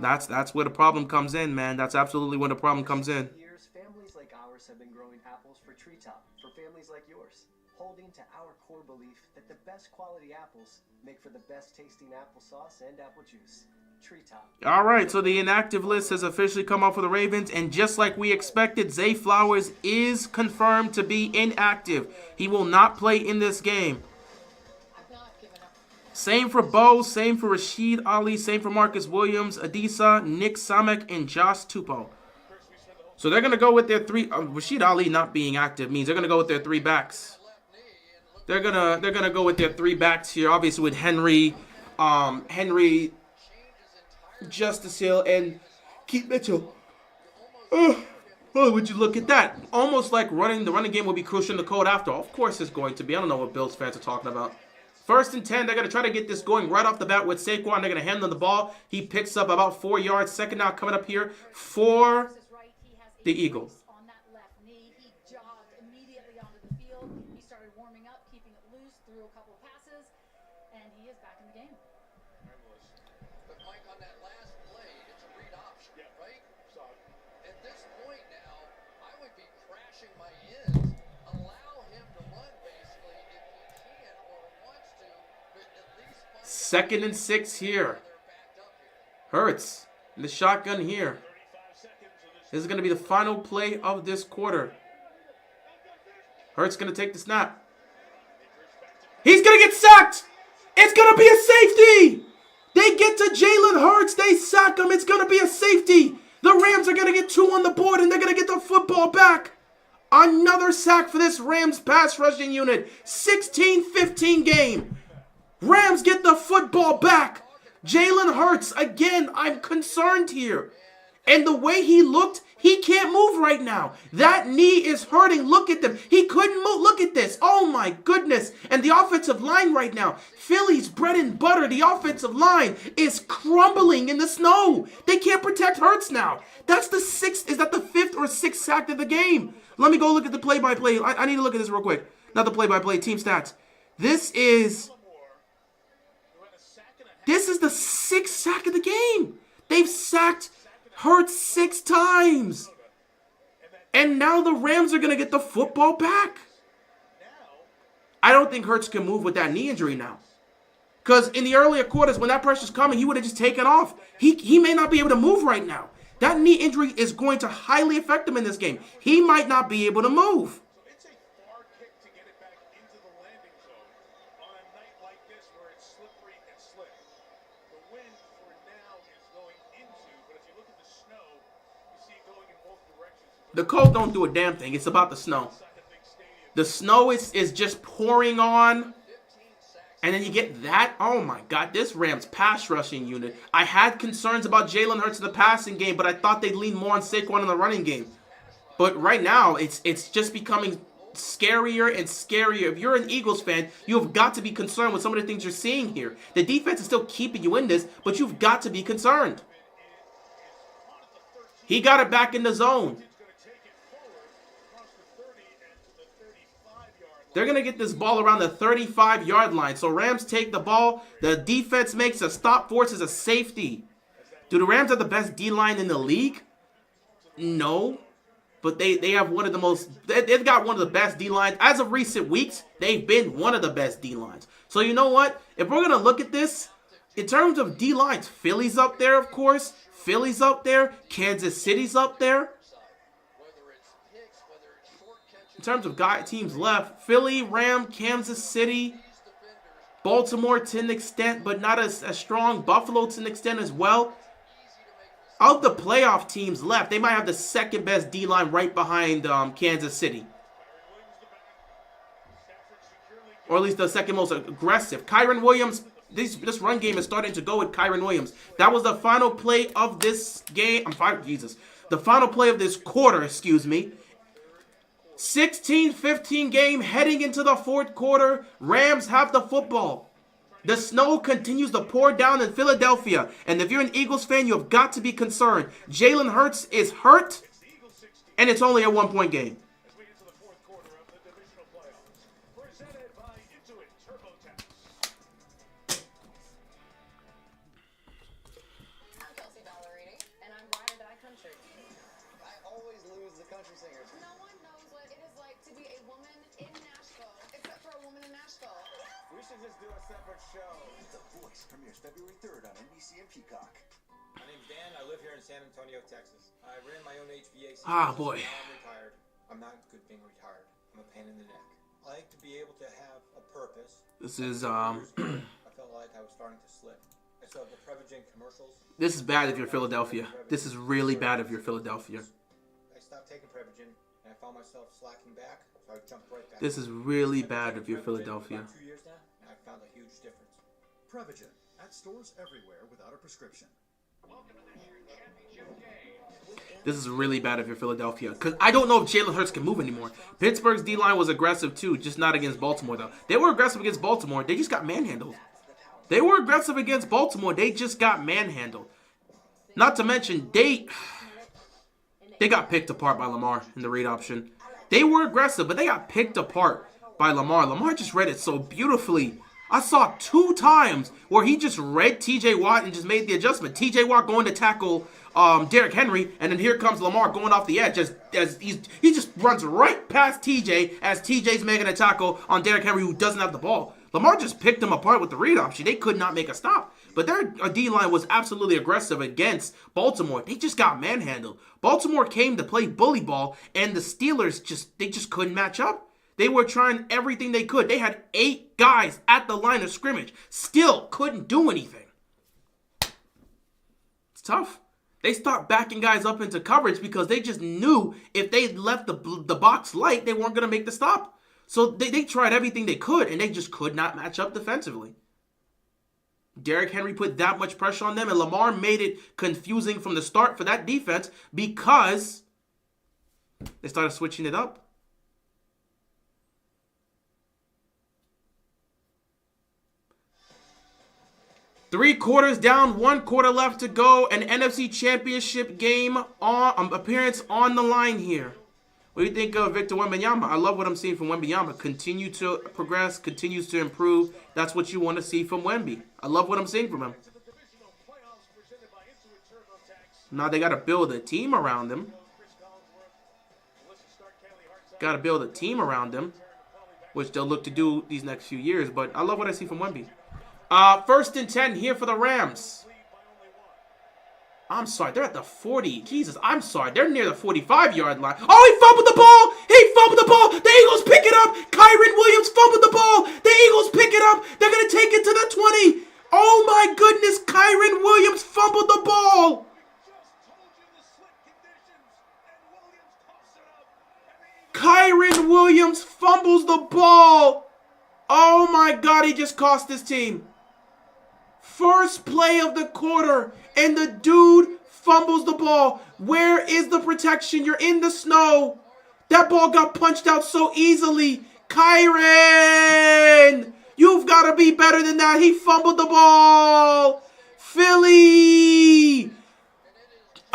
S1: That's where the problem comes in, man. That's absolutely where the problem comes in.
S16: Years, families like ours have been growing apples for Treetop, for families like yours, holding to our core belief that the best quality apples make for the best tasting applesauce and apple juice. Treetop.
S1: All right, so the inactive list has officially come out for the Ravens, and just like we expected, Zay Flowers is confirmed to be inactive. He will not play in this game. Same for Bo, same for Rashid Ali, same for Marcus Williams, Adisa, Nick Samek, and Josh Tupou. So they're going to go with their 3. Rashid Ali not being active means they're going to go with their 3 backs. They're gonna go with their 3 backs here, obviously with Henry, Justice Hill, and Keith Mitchell. Oh, would you look at that? Almost like the running game will be crucial in the cold after all. Of course it's going to be. I don't know what Bills fans are talking about. 1st and 10, they're going to try to get this going right off the bat with Saquon. They're going to hand him the ball. He picks up about 4 yards. Second down coming up here for the Eagles.
S3: On that left knee, he jogged immediately onto the field. He started warming up, keeping it loose, threw a couple passes, and he is back in the game.
S5: But Mike, on that last play, it's a read option, right? At this point now, I would be crashing my ends. Allow him to run, basically, if he can or wants to, but at least...
S1: 2nd and 6 here. Hurts The shotgun here. This is going to be the final play of this quarter. Hurts going to take the snap. He's going to get sacked. It's going to be a safety. They get to Jalen Hurts. They sack him. It's going to be a safety. The Rams are going to get 2 on the board, and they're going to get the football back. Another sack for this Rams pass rushing unit. 16-15 game. Rams get the football back. Jalen Hurts, again, I'm concerned here. And the way he looked, he can't move right now. That knee is hurting. Look at them. He couldn't move. Look at this. Oh, my goodness. And the offensive line right now, Philly's bread and butter, the offensive line is crumbling in the snow. They can't protect Hurts now. That's the 6th. Is that the 5th or 6th sack of the game? Let me go look at the play-by-play. I need to look at this real quick. Not the play-by-play, team stats. This is the 6th sack of the game. They've sacked Hurts 6 times. And now the Rams are going to get the football back. I don't think Hurts can move with that knee injury now. Because in the earlier quarters, when that pressure's coming, he would have just taken off. He may not be able to move right now. That knee injury is going to highly affect him in this game. He might not be able to move.
S2: It's a far kick to get it back into the landing zone on a night like this where it's slippery and slick. The wind for now is going into, but if you look at the snow, you see it going in both directions.
S1: The cold don't do a damn thing. It's about the snow. The snow is just pouring on. And then you get that. Oh, my God. This Rams pass rushing unit. I had concerns about Jalen Hurts in the passing game, but I thought they'd lean more on Saquon in the running game. But right now, it's just becoming scarier and scarier. If you're an Eagles fan, you have got to be concerned with some of the things you're seeing here. The defense is still keeping you in this, but you've got to be concerned. He got it back in the zone. They're going to get this ball around the 35-yard line. So Rams take the ball. The defense makes a stop, forces a safety. Do the Rams have the best D-line in the league? No. But they have one of the most, they've got one of the best D-lines. As of recent weeks, they've been one of the best D-lines. So you know what? If we're going to look at this, in terms of D-lines, Philly's up there, of course. Philly's up there. Kansas City's up there. In terms of teams left, Philly, Ram, Kansas City, Baltimore to an extent, but not as strong. Buffalo to an extent as well. Of the playoff teams left, they might have the second best D-line right behind Kansas City. Or at least the second most aggressive. Kyren Williams, this run game is starting to go with Kyren Williams. That was the final play of this game. The final play of this quarter, excuse me. 16-15 game heading into the fourth quarter. Rams have the football. The snow continues to pour down in Philadelphia. And if you're an Eagles fan, you have got to be concerned. Jalen Hurts is hurt, and it's only a 1-point game.
S2: As we get to the fourth quarter of the divisional playoffs, presented by Intuit TurboTax.
S6: I'm Kelsey Ballerini, and I'm Ride or Die Country. I always lose the country singers. No one knows what it is like to be a woman in Nashville, except for a woman in Nashville.
S4: We should just do a separate show.
S11: The Voice premieres February 3rd on NBC and Peacock.
S17: My name's Dan. I live here in San Antonio, Texas. I ran my own HVAC.
S1: Boy.
S17: Now I'm retired. I'm not good being retired. I'm a pain in the neck. I like to be able to have a purpose.
S1: This is
S17: I felt like I was starting to slip. I saw the Prevagen commercials.
S1: This is bad if you're Philadelphia. This is really bad if you're Philadelphia.
S17: I stopped taking Prevagen, and I found myself slacking back, so I jumped right back.
S1: This is really bad if you're Philadelphia.
S17: About 2 years now, and I found a huge difference.
S11: Prevagen at stores everywhere without a prescription.
S1: This is really bad if you're Philadelphia. Because I don't know if Jalen Hurts can move anymore. Pittsburgh's D-line was aggressive too, just not against Baltimore though. They were aggressive against Baltimore. They just got manhandled. They were aggressive against Baltimore. They just got manhandled. Not to mention, they got picked apart by Lamar in the read option. They were aggressive, but they got picked apart by Lamar. Lamar just read it so beautifully. I saw 2 times where he just read T.J. Watt and just made the adjustment. T.J. Watt going to tackle Derrick Henry, and then here comes Lamar going off the edge. He just runs right past T.J. as T.J.'s making a tackle on Derrick Henry, who doesn't have the ball. Lamar just picked him apart with the read option. They could not make a stop. But their D-line was absolutely aggressive against Baltimore. They just got manhandled. Baltimore came to play bully ball, and the Steelers just couldn't match up. They were trying everything they could. They had 8 guys at the line of scrimmage. Still couldn't do anything. It's tough. They stopped backing guys up into coverage because they just knew if they left the box light, they weren't going to make the stop. So they tried everything they could, and they just could not match up defensively. Derrick Henry put that much pressure on them, and Lamar made it confusing from the start for that defense because they started switching it up. Three quarters down, 1 quarter left to go. An NFC Championship game appearance on the line here. What do you think of Victor Wembanyama? I love what I'm seeing from Wembanyama. Continue to progress, continues to improve. That's what you want to see from Wemby. I love what I'm seeing from him. Now they got to build a team around him. Got to build a team around him, which they'll look to do these next few years. But I love what I see from Wemby. 1st and 10 here for the Rams. I'm sorry, they're at the 40. Jesus, I'm sorry. They're near the 45-yard line. Oh, he fumbled the ball. He fumbled the ball. The Eagles pick it up. Kyren Williams fumbled the ball. The Eagles pick it up. They're going to take it to the 20. Oh, my goodness. Kyren Williams fumbled the ball. Kyren Williams fumbles the ball. Oh, my God. He just cost his team. First play of the quarter, and the dude fumbles the ball. Where is the protection? You're in the snow. That ball got punched out so easily. Kyren, you've got to be better than that. He fumbled the ball. Philly.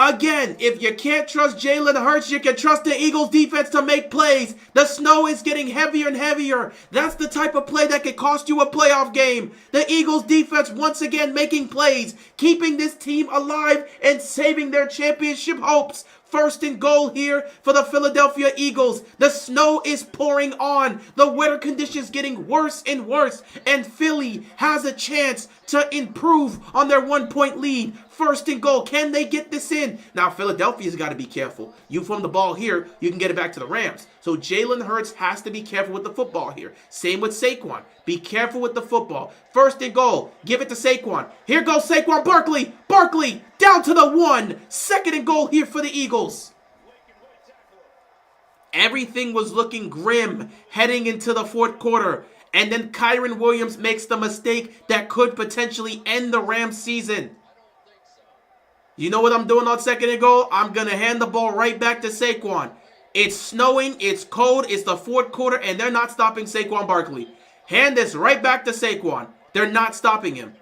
S1: Again, if you can't trust Jalen Hurts, you can trust the Eagles defense to make plays. The snow is getting heavier and heavier. That's the type of play that could cost you a playoff game. The Eagles defense once again making plays, keeping this team alive and saving their championship hopes. 1st and goal here for the Philadelphia Eagles. The snow is pouring on. The weather conditions getting worse and worse. And Philly has a chance to improve on their 1-point lead. 1st and goal. Can they get this in? Now, Philadelphia's got to be careful. You fumble the ball here, you can get it back to the Rams. So Jalen Hurts has to be careful with the football here. Same with Saquon. Be careful with the football. 1st and goal. Give it to Saquon. Here goes Saquon Barkley. Barkley down to the 1. 2nd and goal here for the Eagles. Everything was looking grim heading into the 4th quarter. And then Kyren Williams makes the mistake that could potentially end the Rams season. You know what I'm doing on 2nd and goal? I'm going to hand the ball right back to Saquon. It's snowing, it's cold, it's the 4th quarter, and they're not stopping Saquon Barkley. Hand this right back to Saquon. They're not stopping him.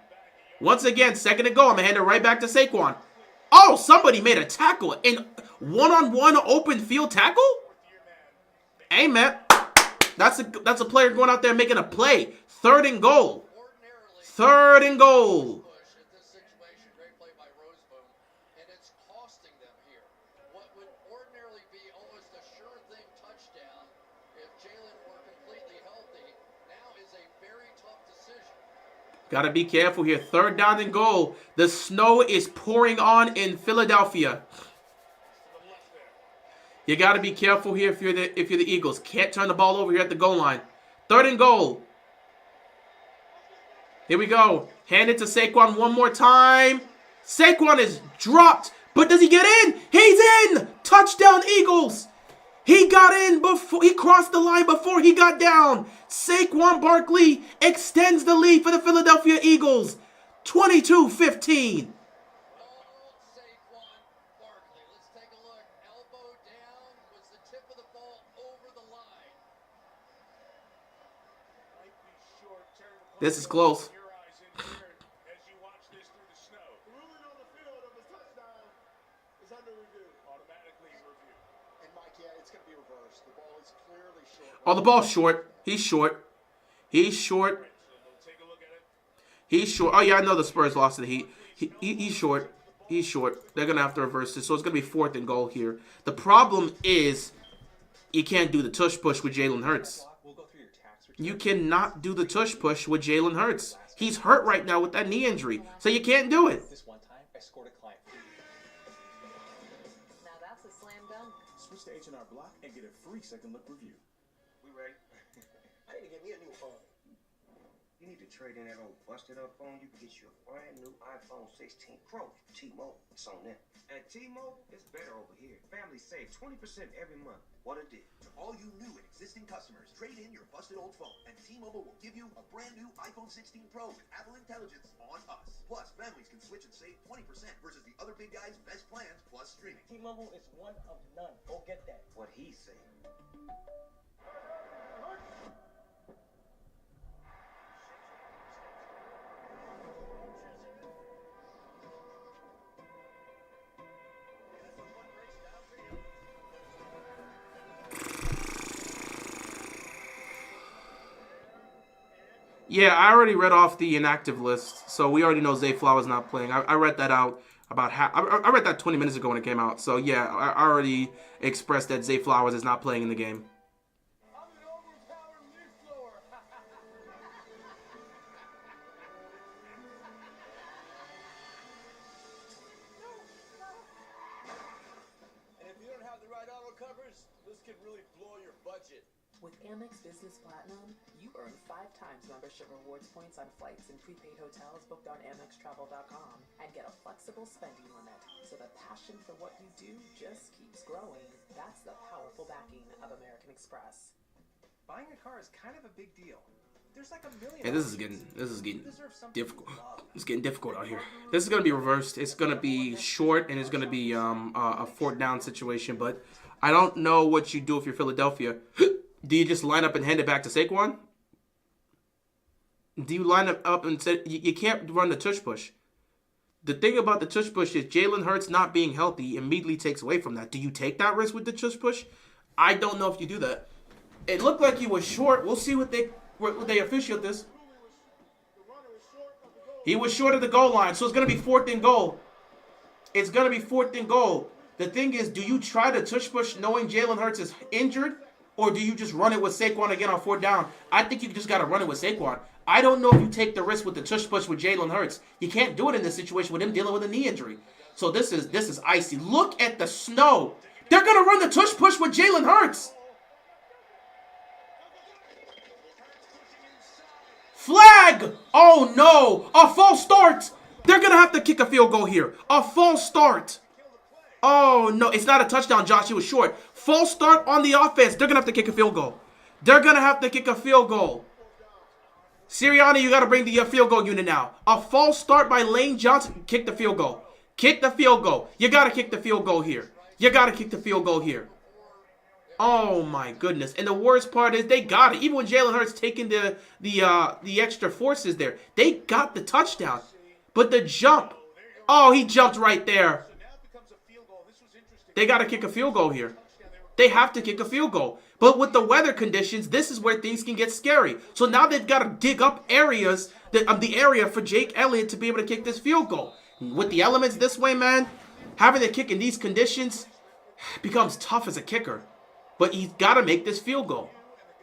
S1: Once again, 2nd and goal. I'm going to hand it right back to Saquon. Oh, somebody made a tackle. An one-on-one open field tackle? Hey, man. That's a player going out there making a play. 3rd and goal. 3rd and goal. Got to be careful here. 3rd down and goal. The snow is pouring on in Philadelphia. You got to be careful here if you're the Eagles. Can't turn the ball over here at the goal line. 3rd and goal. Here we go. Hand it to Saquon one more time. Saquon is dropped, but does he get in? He's in. Touchdown Eagles. He got in before he crossed the line before he got down. Saquon Barkley extends the lead for the Philadelphia Eagles. 22-15. This is close. Oh, the ball's short. He's short. He's short. He's short. Oh, yeah, I know the Spurs lost to the Heat. He's short. He's short. They're going to have to reverse this. So it's going to be 4th and goal here. The problem is you can't do the tush push with Jalen Hurts. You cannot do the tush push with Jalen Hurts. He's hurt right now with that knee injury, so you can't do it.
S8: This one time, I scored a client free.
S6: Now that's a slam dunk.
S2: Switch to H&R Block and get a free second look review.
S10: We ready?
S4: I need to get me a new phone.
S10: You need to trade in that old busted up phone. You can get you a brand new iPhone 16 Pro from T-Mobile. It's on them. At T-Mobile, it's better over here. Families save 20% every month. What a deal.
S11: To all you new and existing customers, trade in your busted old phone, and T-Mobile will give you a brand new iPhone 16 Pro with Apple Intelligence on us. Plus, families can switch and save 20% versus the other big guys' best plans plus streaming.
S16: T-Mobile is one of none. Go get that.
S10: What he said.
S1: Yeah, I already read off the inactive list, so we already know Zay Flowers not playing. I read that out about I read that 20 minutes ago when it came out. So yeah, I already expressed that Zay Flowers is not playing in the game.
S11: And if you don't have the right auto covers, this could really blow your budget.
S18: With Amex Business Platinum, you earn 5 times membership rewards points on flights and prepaid hotels booked on AmexTravel.com and get a flexible spending limit. So the passion for what you do just keeps growing. That's the powerful backing of American Express.
S16: Buying a car is kind of a big deal. There's like a million.
S1: Hey, this is getting difficult. It's getting difficult out here. This is gonna be reversed. It's gonna be short and it's gonna be a 4th down situation. But I don't know what you do if you're Philadelphia. Do you just line up and hand it back to Saquon? Do you line up and say you can't run the tush push? The thing about the tush push is Jalen Hurts not being healthy immediately takes away from that. Do you take that risk with the tush push? I don't know if you do that. It looked like he was short. We'll see what they officiate this. He was short of the goal line, so it's going to be 4th and goal. It's going to be 4th and goal. The thing is, do you try to tush push knowing Jalen Hurts is injured? Or do you just run it with Saquon again on 4th down? I think you just got to run it with Saquon. I don't know if you take the risk with the tush push with Jalen Hurts. You can't do it in this situation with him dealing with a knee injury. So this is icy. Look at the snow. They're going to run the tush push with Jalen Hurts. Flag! Oh no! A false start! They're going to have to kick a field goal here. A false start. Oh, no. It's not a touchdown, Josh. He was short. False start on the offense. They're going to have to kick a field goal. They're going to have to kick a field goal. Sirianni, you got to bring the field goal unit now. A false start by Lane Johnson. Kick the field goal. Kick the field goal. You got to kick the field goal here. You got to kick the field goal here. Oh, my goodness. And the worst part is they got it. Even when Jalen Hurts taking the extra forces there, they got the touchdown. But the jump. Oh, he jumped right there. They got to kick a field goal here. They have to kick a field goal. But with the weather conditions, this is where things can get scary. So now they've got to dig up areas, the area for Jake Elliott to be able to kick this field goal. With the elements this way, man, having to kick in these conditions becomes tough as a kicker. But he's got to make this field goal.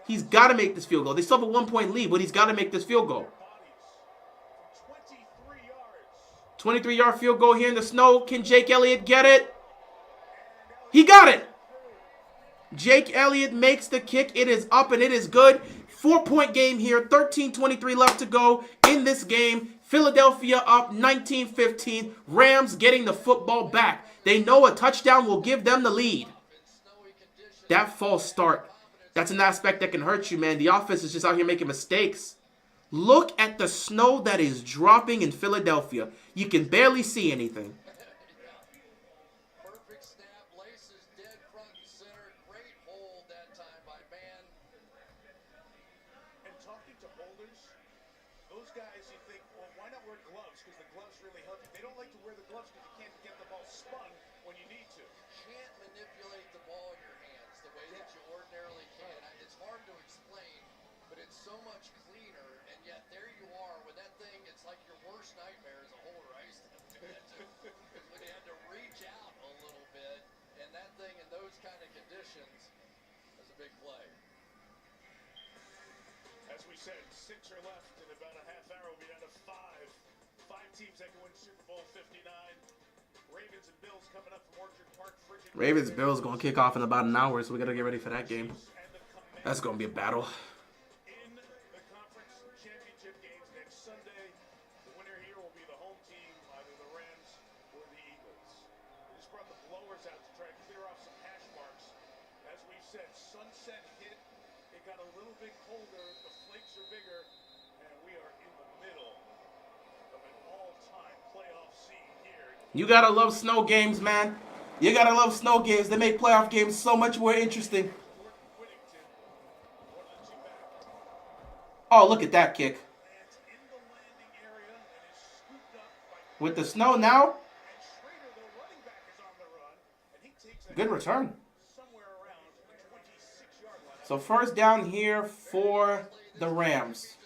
S1: He's got to make this field goal. They still have a 1-point lead, but he's got to make this field goal. 23-yard field goal here in the snow. Can Jake Elliott get it? He got it. Jake Elliott makes the kick. It is up and it is good. 4-point game here. 13:23 left to go in this game. Philadelphia up 19-15. Rams getting the football back. They know a touchdown will give them the lead. That false start, that's an aspect that can hurt you, man. The offense is just out here making mistakes. Look at the snow that is dropping in Philadelphia. You can barely see anything.
S5: Nightmare as a whole race because when you had to reach out a little bit, and that thing in those kind of conditions was a big play.
S2: As As we said, 6 are left in about a half hour. We'll be down to 5. 5 teams that can win Super Bowl 59. Ravens and Bills coming up from Orchard Park.
S1: Ravens Bills gonna kick off in about an hour, so we gotta get ready for that game. That's gonna be a battle.
S2: In the conference championship games next Sunday, the winner here will be the home team, either the Rams or the Eagles. They just brought the blowers out to try to clear off some hash marks. As we've said, sunset hit. It got a little bit colder. The flakes are bigger, and we are in the middle of an all-time playoff scene here.
S1: You gotta love snow games, man. You gotta love snow games. They make playoff games so much more interesting. Oh, look at that kick. With the snow now. Good return. So first down here for the Rams.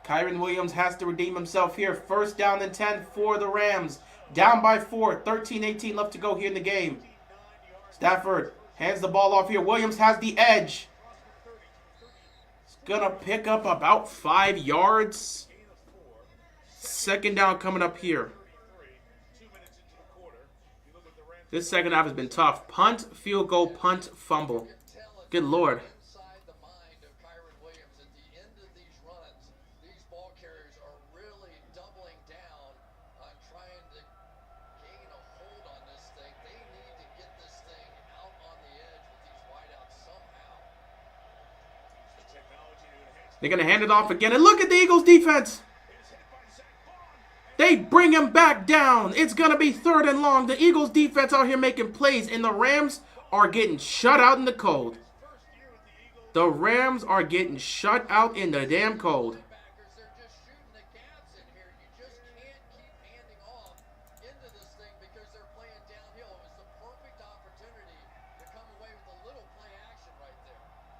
S1: Kyren Williams has to redeem himself here. First down and 10 for the Rams. Down by 4. 13-18 left to go here in the game. Stafford hands the ball off here. Williams has the edge. He's going to pick up about 5 yards. Second down coming up here. This second half has been tough. Punt, field goal, punt, fumble. Good Lord. They're going to hand it off again. And look at the Eagles defense. They bring him back down. It's going to be 3rd and long. The Eagles defense out here making plays. And the Rams are getting shut out in the cold. The Rams are getting shut out in the damn cold.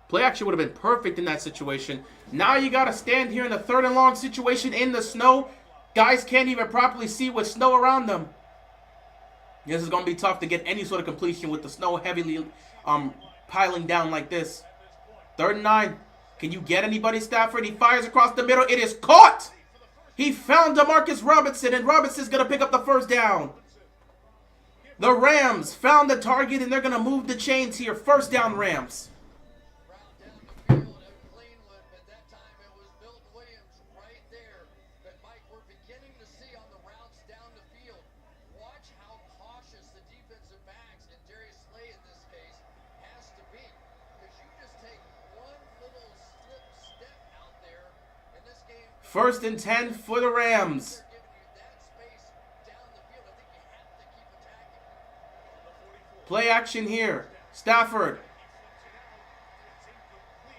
S1: Play action would have been perfect in that situation. Now you got to stand here in a 3rd and long situation in the snow. Guys can't even properly see with snow around them. This is going to be tough to get any sort of completion with the snow heavily piling down like this. 3rd and 9. Can you get anybody, Stafford? He fires across the middle. It is caught. He found Demarcus Robinson, and Robinson's going to pick up the first down. The Rams found the target, and they're going to move the chains here. First down, Rams. First and 10 for the Rams. Play action here. Stafford.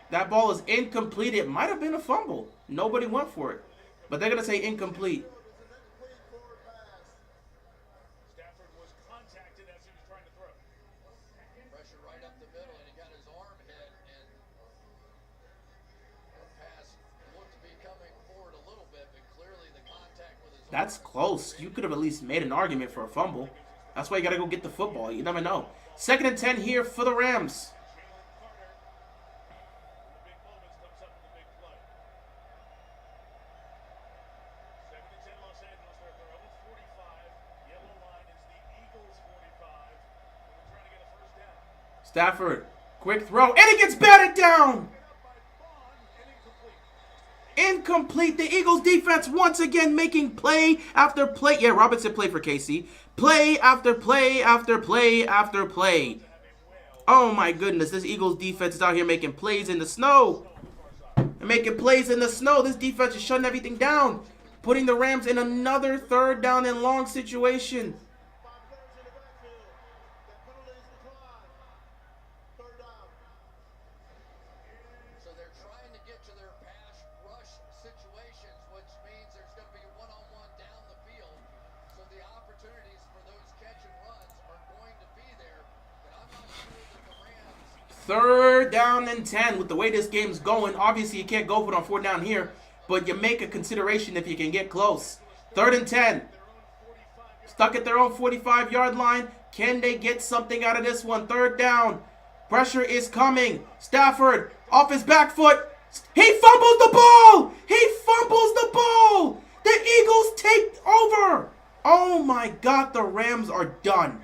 S1: That ball is incomplete. It might have been a fumble. Nobody went for it. But they're going to say incomplete.
S2: Stafford was contacted as he was trying to throw. Pressure right up the middle, and he got his arm hit, and the pass looked to be coming forward a little bit, but clearly the contact with his arm.
S1: That's close. You could have at least made an argument for a fumble. That's why you got to go get the football. You never know. 2nd and 10 here for the Rams. Stafford, quick throw, and it gets batted down. Incomplete. The Eagles defense once again making play after play. Yeah, Robinson played for KC. Play after play after play after play. Oh my goodness, this Eagles defense is out here making plays in the snow. And making plays in the snow. This defense is shutting everything down. Putting the Rams in another 3rd down and long situation. 3rd down and 10 with the way this game's going. Obviously, you can't go for it on 4th down here, but you make a consideration if you can get close. 3rd and 10. Stuck at their own 45-yard line. Can they get something out of this one? 3rd down. Pressure is coming. Stafford off his back foot. He fumbles the ball. He fumbles the ball. The Eagles take over. Oh my God, the Rams are done.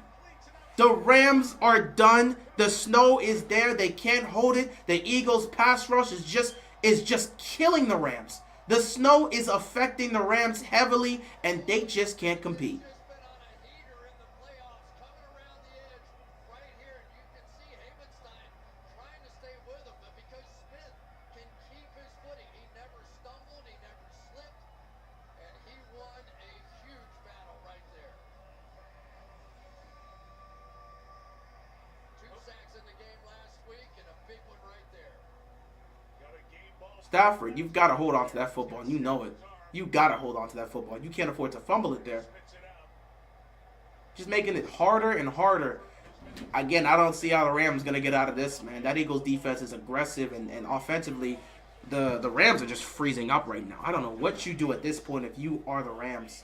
S1: The Rams are done. The snow is there. They can't hold it. The Eagles' pass rush is just killing the Rams. The snow is affecting the Rams heavily, and they just can't compete. Stafford, you've got to hold on to that football. You know it. You got to hold on to that football. You can't afford to fumble it there. Just making it harder and harder. Again, I don't see how the Rams going to get out of this, man. That Eagles defense is aggressive, and offensively, the Rams are just freezing up right now. I don't know what you do at this point if you are the Rams.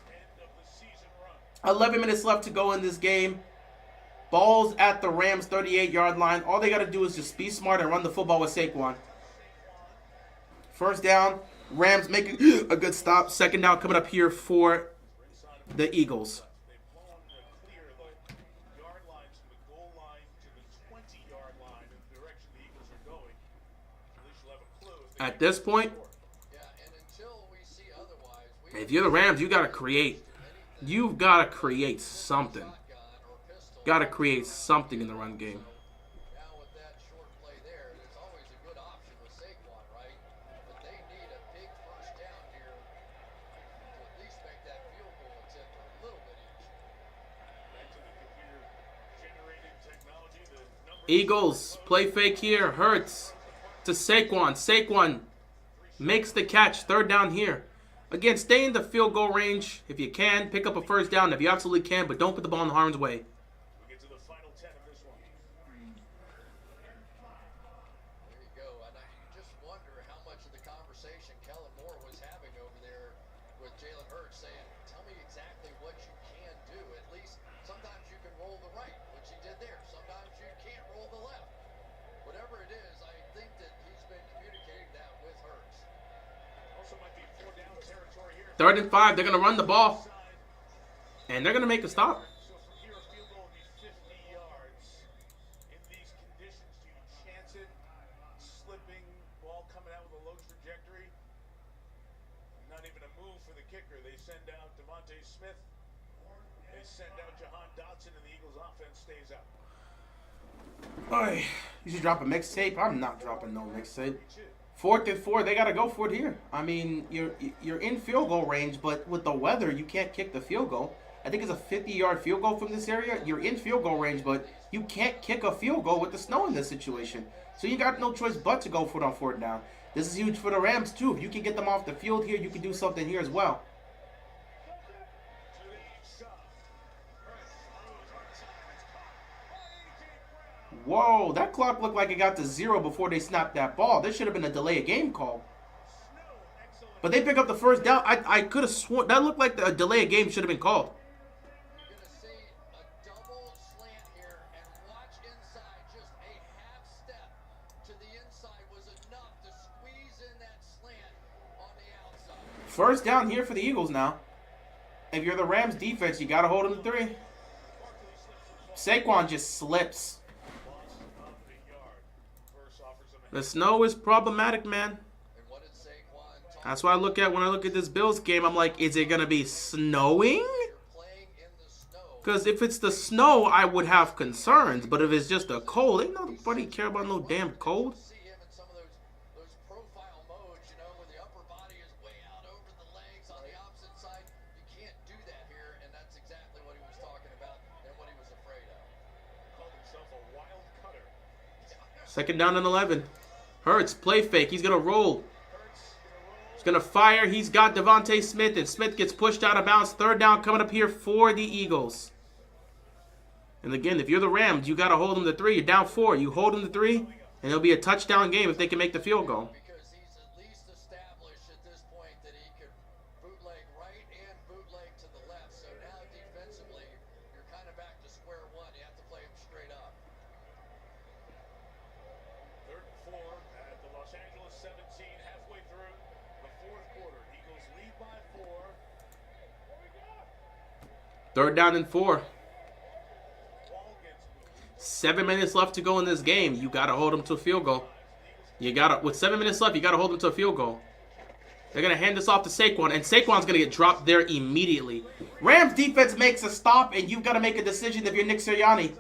S1: 11 minutes left to go in this game. Ball's at the Rams' 38-yard line. All they got to do is just be smart and run the football with Saquon. 1st down, Rams making a good stop. 2nd down coming up here for the Eagles. At this point, if you're the Rams, you got to create. You've got to create something. Got to create something in the run game. Eagles, play fake here. Hurts to Saquon. Saquon makes the catch. 3rd down here. Again, stay in the field goal range if you can. Pick up a 1st down if you absolutely can, but don't put the ball in harm's way. Third and 5, they're going to run the ball. And they're going to make a stop.
S2: Not even a move for the kicker. They send out Devontae Smith. They send out Jahan Dotson, and the Eagles offense stays out.
S1: Boy, you should drop a mixtape. I'm not dropping no mixtape. 4th and 4, they got to go for it here. I mean, you're in field goal range, but with the weather, you can't kick the field goal. I think it's a 50-yard field goal from this area. You're in field goal range, but you can't kick a field goal with the snow in this situation. So you got no choice but to go for it on 4th down. This is huge for the Rams, too. If you can get them off the field here, you can do something here as well. Whoa, that clock looked like it got to 0 before they snapped that ball. There should have been a delay of game call. But they pick up the 1st down. I could have sworn that looked like the delay of game should have been called. First down here for the Eagles now. If you're the Rams defense, you got to hold them to 3. Saquon just slips. The snow is problematic, man. That's what I look at when I look at this Bills game. I'm like, is it going to be snowing? Because if it's the snow, I would have concerns. But if it's just a cold, ain't nobody care about no damn cold. Second down and 11. Hurts, play fake. He's going to roll. He's going to fire. He's got Devontae Smith, and Smith gets pushed out of bounds. 3rd down coming up here for the Eagles. And again, if you're the Rams, you got to hold them to 3. You're down 4. You hold them to 3. And it'll be a touchdown game if they can make the field goal.
S5: Because he's at least established at this point that he can bootleg right and bootleg to the left. So now defensively, you're kind of back to square one. You have to play him straight up.
S2: 3rd and 4 at the Los Angeles 17, halfway through the 4th quarter. Eagles lead by 4.
S1: 3rd down and 4. 7 minutes left to go in this game. You got to hold them to a field goal. With 7 minutes left, you got to hold them to a field goal. They're going to hand this off to Saquon, and Saquon's going to get dropped there immediately. Rams defense makes a stop, and you've got to make a decision if you're Nick Sirianni.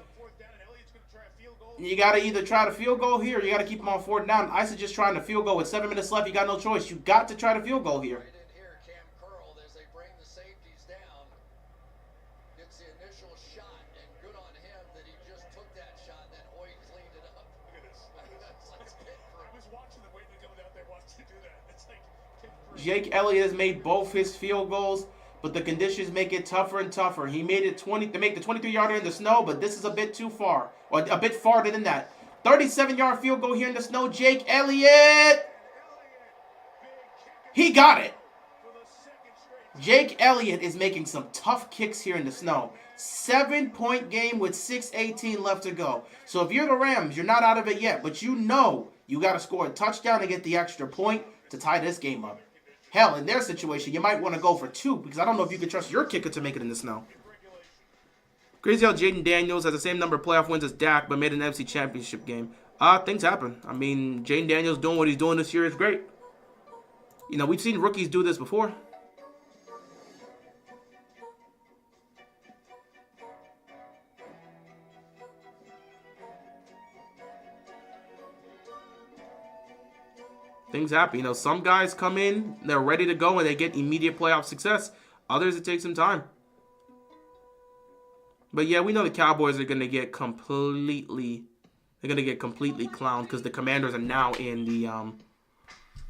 S1: You got to either try to field goal here, or you got to keep them on 4th down. I suggest trying to field goal. With 7 minutes left, you got no choice. You got to try to field goal here. Jake Elliott has made both his field goals, but the conditions make it tougher and tougher. He made it 20 to make the 23-yarder in the snow, but this is a bit too far, or a bit farther than that. 37-yard field goal here in the snow. Jake Elliott, he got it. Jake Elliott is making some tough kicks here in the snow. 7-point game with 6:18 left to go. So if you're the Rams, you're not out of it yet, but you know you got to score a touchdown to get the extra point to tie this game up. Hell, in their situation, you might want to go for 2 because I don't know if you can trust your kicker to make it in the snow. Crazy how Jaden Daniels has the same number of playoff wins as Dak, but made an NFC Championship game. Things happen. I mean, Jaden Daniels doing what he's doing this year is great. You know, we've seen rookies do this before. Things happen. You know, some guys come in, they're ready to go, and they get immediate playoff success. Others, it takes some time. But yeah, we know the Cowboys are going to get completely clowned because the Commanders are now in the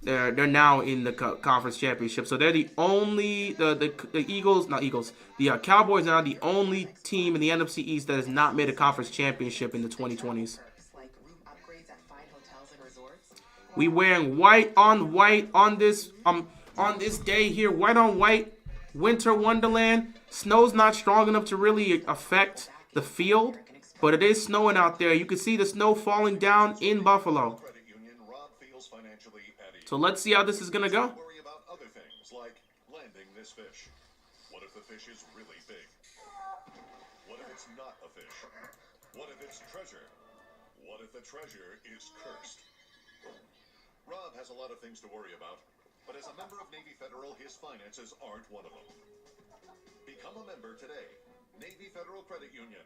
S1: they're now in the conference championship. So they're the only the Cowboys are now the only team in the NFC East that has not made a conference championship in the 2020s. We wearing white on this day here. White on white, winter wonderland. Snow's not strong enough to really affect the field, but it is snowing out there. You can see the snow falling down in Buffalo. So let's see how this is gonna go.
S2: Worry about other things like landing this fish. What if the fish is really big? What if it's not a fish? What if it's treasure? What if the treasure is cursed? Rob has a lot of things to worry about, but as a member of Navy Federal, his finances aren't one of them. Become a member today. Navy Federal Credit Union.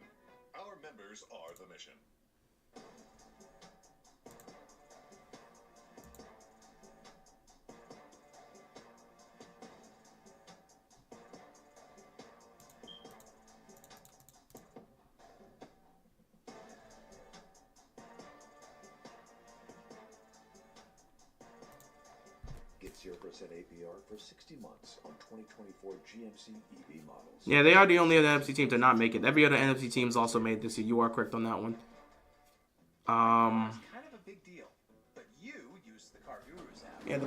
S2: Our members are the mission.
S11: Get 0% APR for 60 months on 2024 GMC EV models.
S1: Yeah, they are the only other NFC team to not make it. Every other NFC team's also made this year. You are correct on that one.
S17: It's kind of a big deal, but you use the Car Gurus app.
S1: Yeah,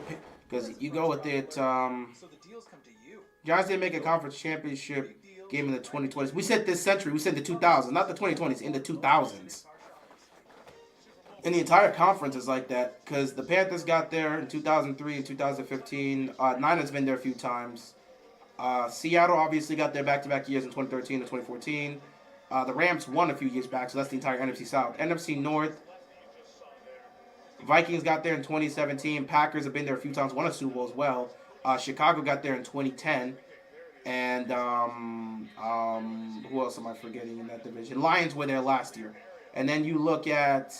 S1: because you go with it.
S17: So the deals come to you.
S1: Guys didn't make a conference championship game in the 2020s. We said this century. We said the 2000s, not the 2020s. In the 2000s. And the entire conference is like that because the Panthers got there in 2003 and 2015. Niners been there a few times. Seattle obviously got there back-to-back years in 2013 and 2014. The Rams won a few years back, so that's the entire NFC South. NFC North, Vikings got there in 2017. Packers have been there a few times, won a Super Bowl as well. Chicago got there in 2010. And who else am I forgetting in that division? Lions were there last year. And then you look at...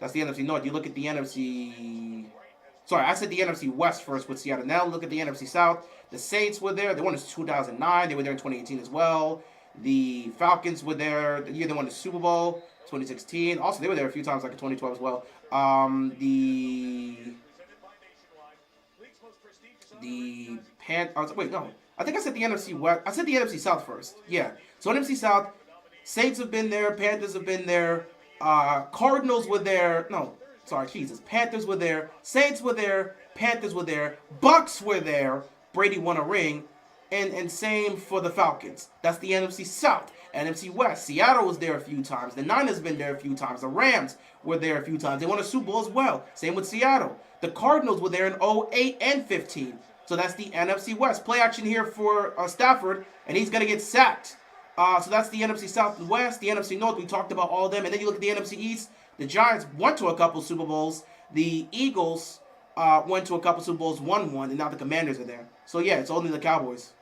S1: That's the NFC North. You look at the NFC... Sorry, I said the NFC West first with Seattle. Now look at the NFC South. The Saints were there. They won in 2009. They were there in 2018 as well. The Falcons were there the year they won the Super Bowl, 2016. Also, they were there a few times, like in 2012 as well. Wait, no. I think I said the NFC West. I said the NFC South first. Yeah. So NFC South, Saints have been there. Panthers have been there. Cardinals were there. No. Sorry, Jesus. Panthers were there. Saints were there. Panthers were there. Bucks were there. Brady won a ring. And same for the Falcons. That's the NFC South. NFC West. Seattle was there a few times. The Niners been there a few times. The Rams were there a few times. They won a Super Bowl as well. Same with Seattle. The Cardinals were there in 08 and 15. So that's the NFC West. Play action here for Stafford, and he's going to get sacked. So that's the NFC South and West. The NFC North, we talked about all of them. And then you look at the NFC East. The Giants went to a couple Super Bowls. The Eagles went to a couple Super Bowls, won one, and now the Commanders are there. So yeah, it's only the Cowboys.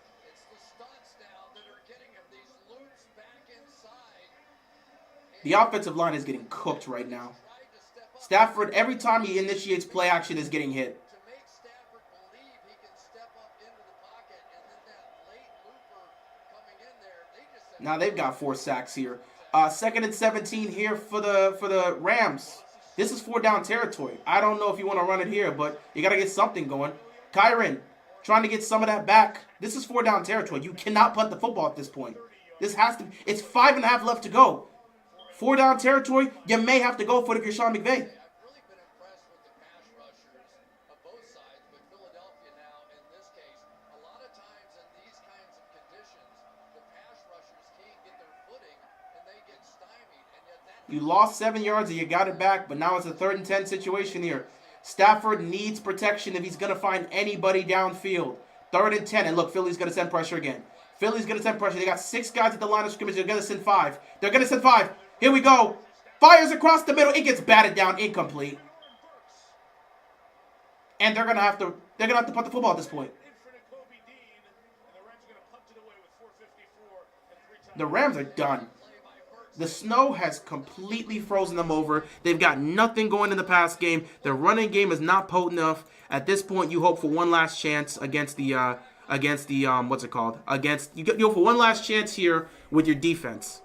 S1: The offensive line is getting cooked right now. Stafford, every time he initiates play action, is getting hit. Now they've got 4 sacks here. 2nd and 17 here for the Rams. This is 4 down territory. I don't know if you want to run it here, but you got to get something going. Kyron trying to get some of that back. This is 4 down territory. You cannot punt the football at this point. This has to. It's 5.5 left to go. 4 down territory. You may have to go for it if you're Sean McVay. You lost 7 yards and you got it back, but now it's a 3rd and 10 situation here. Stafford needs protection if he's going to find anybody downfield. 3rd and 10, and look, Philly's going to send pressure again. Philly's going to send pressure. They got 6 guys at the line of scrimmage. They're going to send 5. They're going to send 5. Here we go. Fires across the middle. It gets batted down, incomplete. And they're going to have to punt the football at this point. The Rams are done. The snow has completely frozen them over. They've got nothing going in the pass game. Their running game is not potent enough. At this point, you hope for one last chance against the what's it called? You hope for one last chance here with your defense.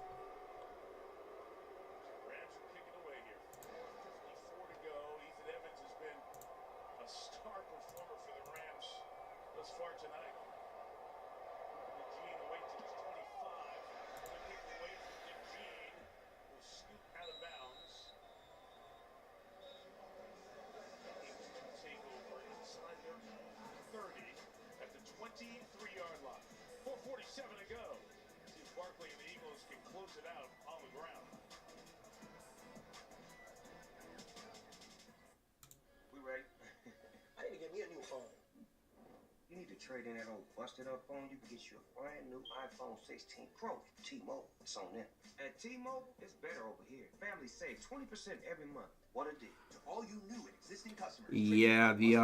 S10: You need to trade in that old busted up phone. You can get you a brand new iPhone 16 Pro from T-Mobile. It's on them. At T-Mobile, it's better over here. Families save 20% every month. What a deal. To all you new and existing customers.
S1: Yeah, the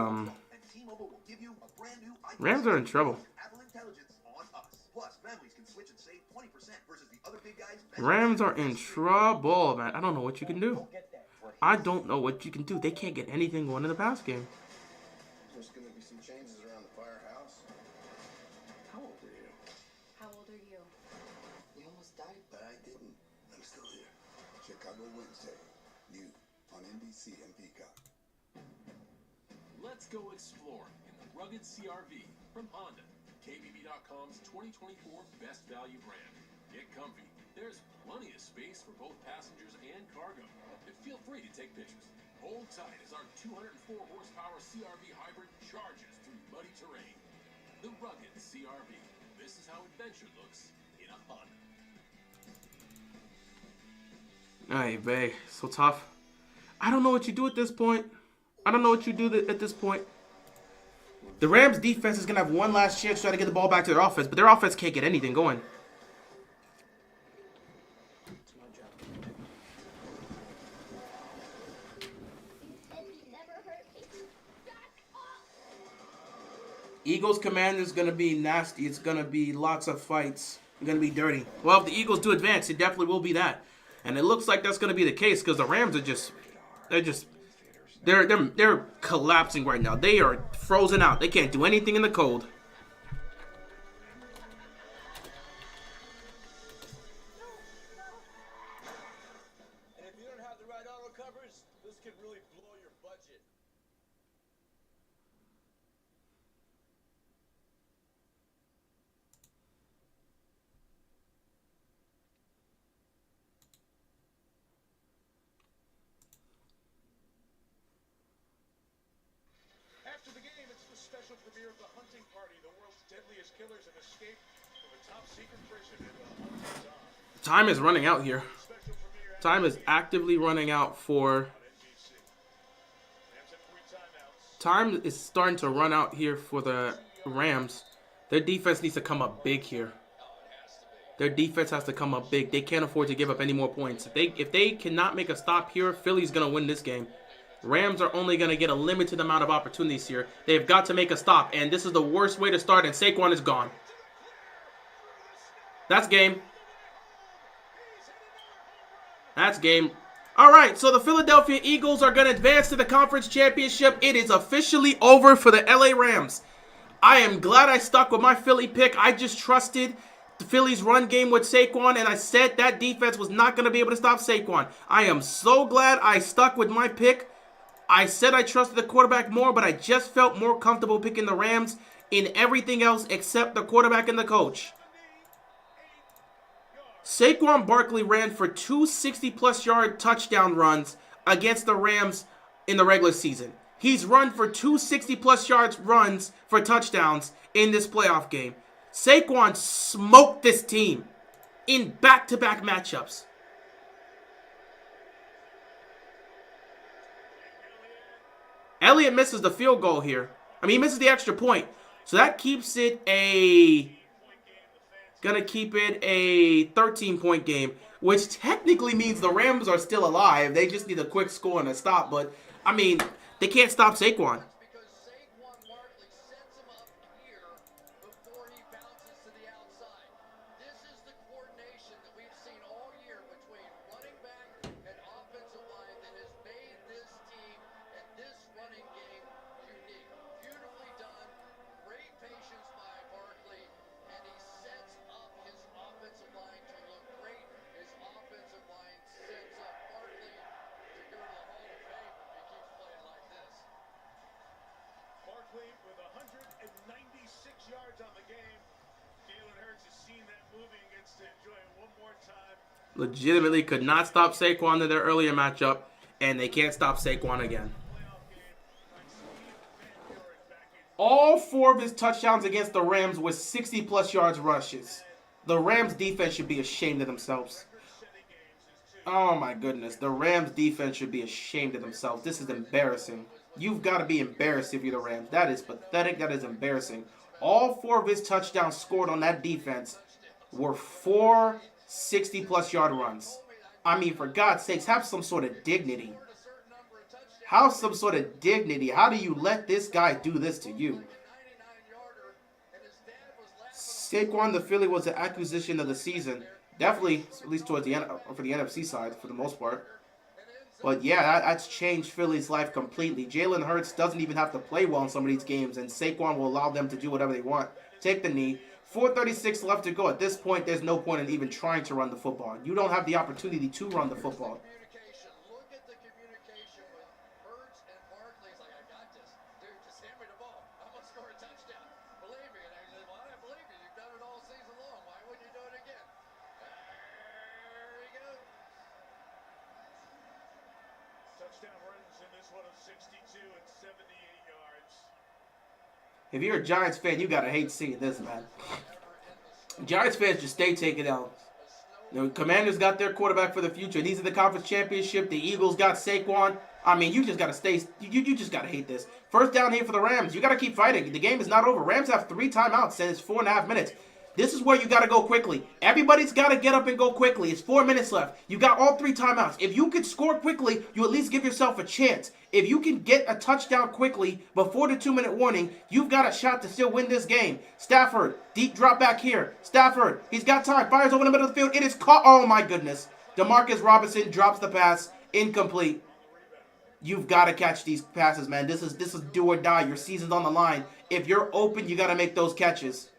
S11: T-Mobile will give you a brand new iPhone
S1: Rams are in trouble.
S11: Apple Intelligence on us. Plus, families can switch and save 20% versus the other big guys.
S1: Rams are in trouble, man. I don't know what you can do. I don't know what you can do. They can't get anything going in the pass game.
S19: There's going to be some changes around the firehouse. How old are you?
S6: How old are you?
S19: You almost died. But I didn't. I'm still here. Chicago Wednesday. New on NBC and Peacock.
S12: Let's go exploring in the rugged CRV from Honda, KBB.com's 2024 Best Value brand. Get comfy. There's plenty of space for both passengers and cargo. And feel free to take pictures. Hold tight as our 204 horsepower CRV hybrid charges through muddy terrain. The rugged CRV. This is how adventure looks in a Honda.
S1: Hey, bae, so tough. I don't know what you do at this point. At this point. The Rams defense is going to have one last chance to try to get the ball back to their offense, but their offense can't get anything going. Eagles Commanders is going to be nasty. It's going to be lots of fights. It's going to be dirty. Well, if the Eagles do advance, it definitely will be that. And it looks like that's going to be the case because the Rams are they're collapsing right now. They are frozen out. They can't do anything in the cold.
S2: And if you don't have the right auto covers, this could really blow your budget. special premiere of The Hunting Party, the world's deadliest killers have escaped from a top-secret prison in the Hong Kong.
S1: Time is running out here. Time is actively running out for... Time is starting to run out here for the Rams. Their defense needs to come up big here. Their defense has to come up big. They can't afford to give up any more points. If they cannot make a stop here, Philly's going to win this game. Rams are only going to get a limited amount of opportunities here. They've got to make a stop, and this is the worst way to start, and Saquon is gone. That's game. That's game. All right, so the Philadelphia Eagles are going to advance to the conference championship. It is officially over for the LA Rams. I am glad I stuck with my Philly pick. I just trusted the Phillies' run game with Saquon, and I said that defense was not going to be able to stop Saquon. I am so glad I stuck with my pick. I said I trusted the quarterback more, but I just felt more comfortable picking the Rams in everything else except the quarterback and the coach. Saquon Barkley ran for 2 60-plus yard touchdown runs against the Rams in the regular season. He's run for 2 60-plus yards runs for touchdowns in this playoff game. Saquon smoked this team in back-to-back matchups. Elliott misses the field goal here. I mean, he misses the extra point. So that keeps it a 13-point game, which technically means the Rams are still alive. They just need a quick score and a stop. But, I mean, they can't stop Saquon.
S2: With 196 yards on the game. Jalen Hurts has seen that movie and gets to enjoy it one more time.
S1: Legitimately could not stop Saquon in their earlier matchup, and they can't stop Saquon again. All 4 of his touchdowns against the Rams was 60-plus yards rushes. The Rams defense should be ashamed of themselves. Oh my goodness, the Rams defense should be ashamed of themselves. This is embarrassing. You've got to be embarrassed if you're the Rams. That is pathetic. That is embarrassing. All 4 of his touchdowns scored on that defense were 4 60-plus yard runs. I mean, for God's sakes, have some sort of dignity. Have some sort of dignity. How do you let this guy do this to you? Saquon, the Philly, was the acquisition of the season. Definitely, at least towards the end, for the NFC side, for the most part. But yeah, that's changed Philly's life completely. Jalen Hurts doesn't even have to play well in some of these games, and Saquon will allow them to do whatever they want. Take the knee. 4:36 left to go. At this point, there's no point in even trying to run the football. You don't have the opportunity to run the football.
S2: Touchdown runs in this one of 62 and 78 yards.
S1: If you're a Giants fan, you gotta hate seeing this, man. Giants fans just stay taking out. The Commanders got their quarterback for the future. These are the conference championship. The Eagles got Saquon. I mean, you just gotta stay. You just gotta hate this. First down here for the Rams. You gotta keep fighting. The game is not over. Rams have 3 timeouts and it's 4.5 minutes. This is where you got to go quickly. Everybody's got to get up and go quickly. It's 4 minutes left. You got all 3 timeouts. If you can score quickly, you at least give yourself a chance. If you can get a touchdown quickly before the 2-minute warning, you've got a shot to still win this game. Stafford, deep drop back here. Stafford, he's got time. Fires over the middle of the field. It is caught. Oh, my goodness. Demarcus Robinson drops the pass. Incomplete. You've got to catch these passes, man. This is do or die. Your season's on the line. If you're open, you got to make those catches.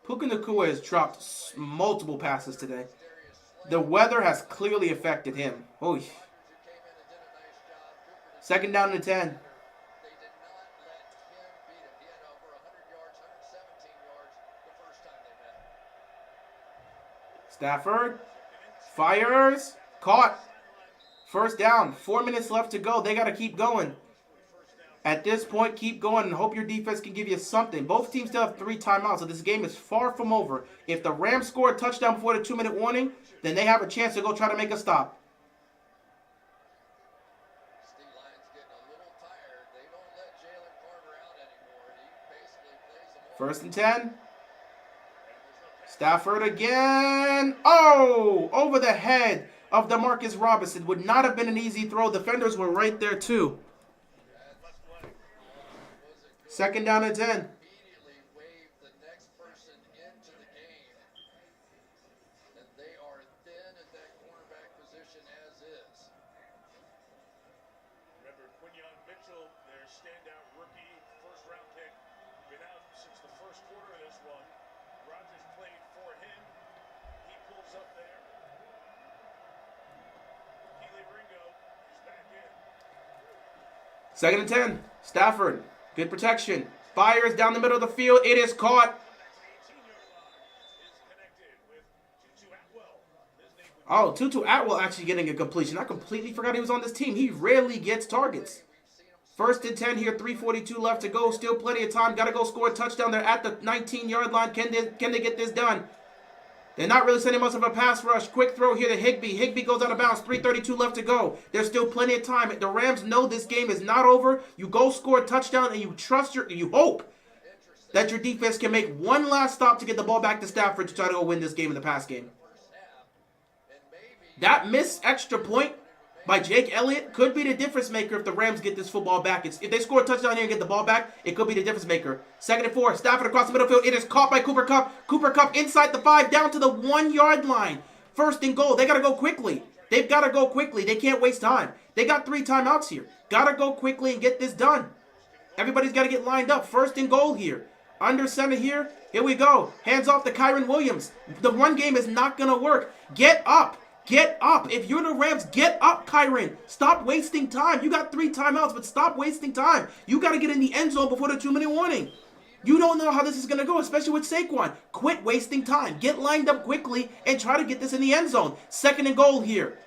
S1: Puka Nacua has dropped multiple passes today. The weather has clearly affected him. Oh, second down and 10. Stafford fires, caught. First down. 4 minutes left to go. They got to keep going. At this point, keep going and hope your defense can give you something. Both teams still have 3 timeouts, so this game is far from over. If the Rams score a touchdown before the 2-minute warning, then they have a chance to go try to make a stop. First and 10. Stafford again. Oh, over the head of DeMarcus Robinson. Would not have been an easy throw. Defenders were right there too. Second down and 10. Second and 10. Stafford. Good protection. Fires down the middle of the field. It is caught. Oh, Tutu Atwell actually getting a completion. I completely forgot he was on this team. He rarely gets targets. First and 10 here. 3:42 left to go. Still plenty of time. Got to go score a touchdown. They're at the 19-yard line. Can they get this done? They're not really sending much of a pass rush. Quick throw here to Higbee. Higbee goes out of bounds. 3:32 left to go. There's still plenty of time. The Rams know this game is not over. You go score a touchdown and you hope that your defense can make one last stop to get the ball back to Stafford to try to go win this game in the pass game. That missed extra point by Jake Elliott could be the difference maker if the Rams get this football back. If they score a touchdown here and get the ball back, it could be the difference maker. Second and 4, Stafford across the middle field. It is caught by Cooper Kupp. Cooper Kupp inside the 5, down to the 1-yard line. First and goal. They got to go quickly. They've got to go quickly. They can't waste time. They got 3 timeouts here. Got to go quickly and get this done. Everybody's got to get lined up. First and goal here. Under center here. Here we go. Hands off to Kyren Williams. The run game is not going to work. Get up. Get up. If you're the Rams, get up, Kyren. Stop wasting time. You got 3 timeouts, but stop wasting time. You got to get in the end zone before the 2-minute warning. You don't know how this is going to go, especially with Saquon. Quit wasting time. Get lined up quickly and try to get this in the end zone. Second and goal here.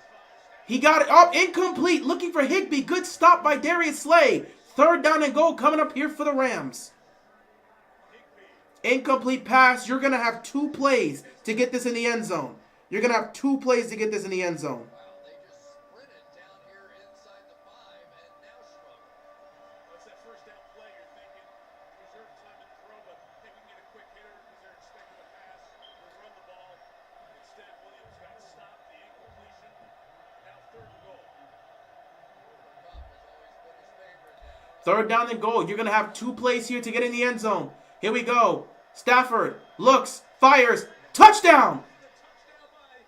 S1: He got it up. Incomplete. Looking for Higbee. Good stop by Darius Slay. Third down and goal coming up here for the Rams. Incomplete pass. You're going to have 2 plays to get this in the end zone. You're going to have 2 plays to get this in the end zone.
S2: That's that first down play. You're thinking, reserve time to throw, but hey, we can get a quick hitter because they're expecting a pass. We'll run the ball. Instead, Williams got stopped, the incompletion. Now third and goal.
S1: Third down and goal. You're going to have 2 plays here to get in the end zone. Here we go. Stafford looks, fires, touchdown!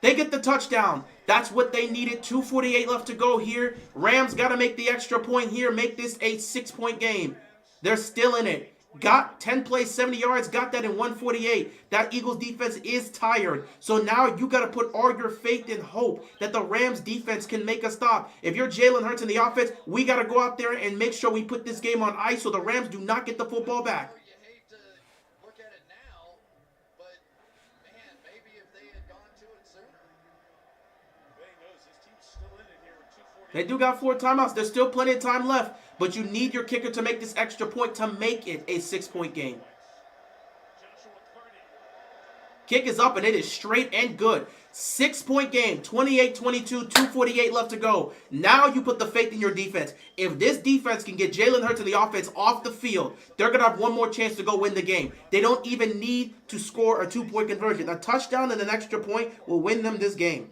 S1: They get the touchdown. That's what they needed. 2:48 left to go here. Rams got to make the extra point here. Make this a 6-point game. They're still in it. Got 10 plays, 70 yards. Got that in 1:48. That Eagles defense is tired. So now you got to put all your faith and hope that the Rams defense can make a stop. If you're Jalen Hurts in the offense, we got to go out there and make sure we put this game on ice so the Rams do not get the football back. They do got 4 timeouts. There's still plenty of time left. But you need your kicker to make this extra point to make it a 6-point game. Kick is up and it is straight and good. 6-point game. 28-22. 2:48 left to go. Now you put the faith in your defense. If this defense can get Jalen Hurts and the offense off the field, they're going to have one more chance to go win the game. They don't even need to score a 2-point conversion. A touchdown and an extra point will win them this game.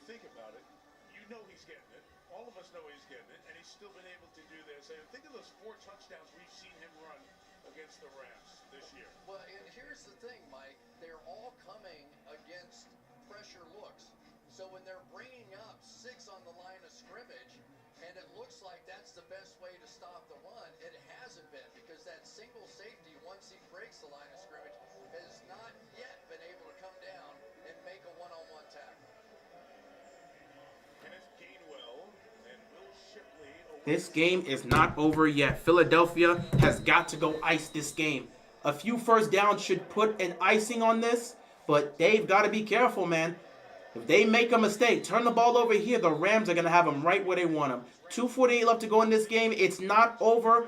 S2: Think about it, you know he's getting it. All of us know he's getting it, and he's still been able to do this. And think of those 4 touchdowns we've seen him run against the Rams this year.
S5: Well, and here's the thing, Mike. They're all coming against pressure looks. So when they're bringing up 6 on the line of scrimmage, and it looks like that's the best way to stop the run, it hasn't been because that single safety
S1: This game is not over yet. Philadelphia has got to go ice this game. A few first downs should put an icing on this, but they've got to be careful, man. If they make a mistake, turn the ball over here, the Rams are going to have them right where they want them. 2:48 left to go in this game. It's not over.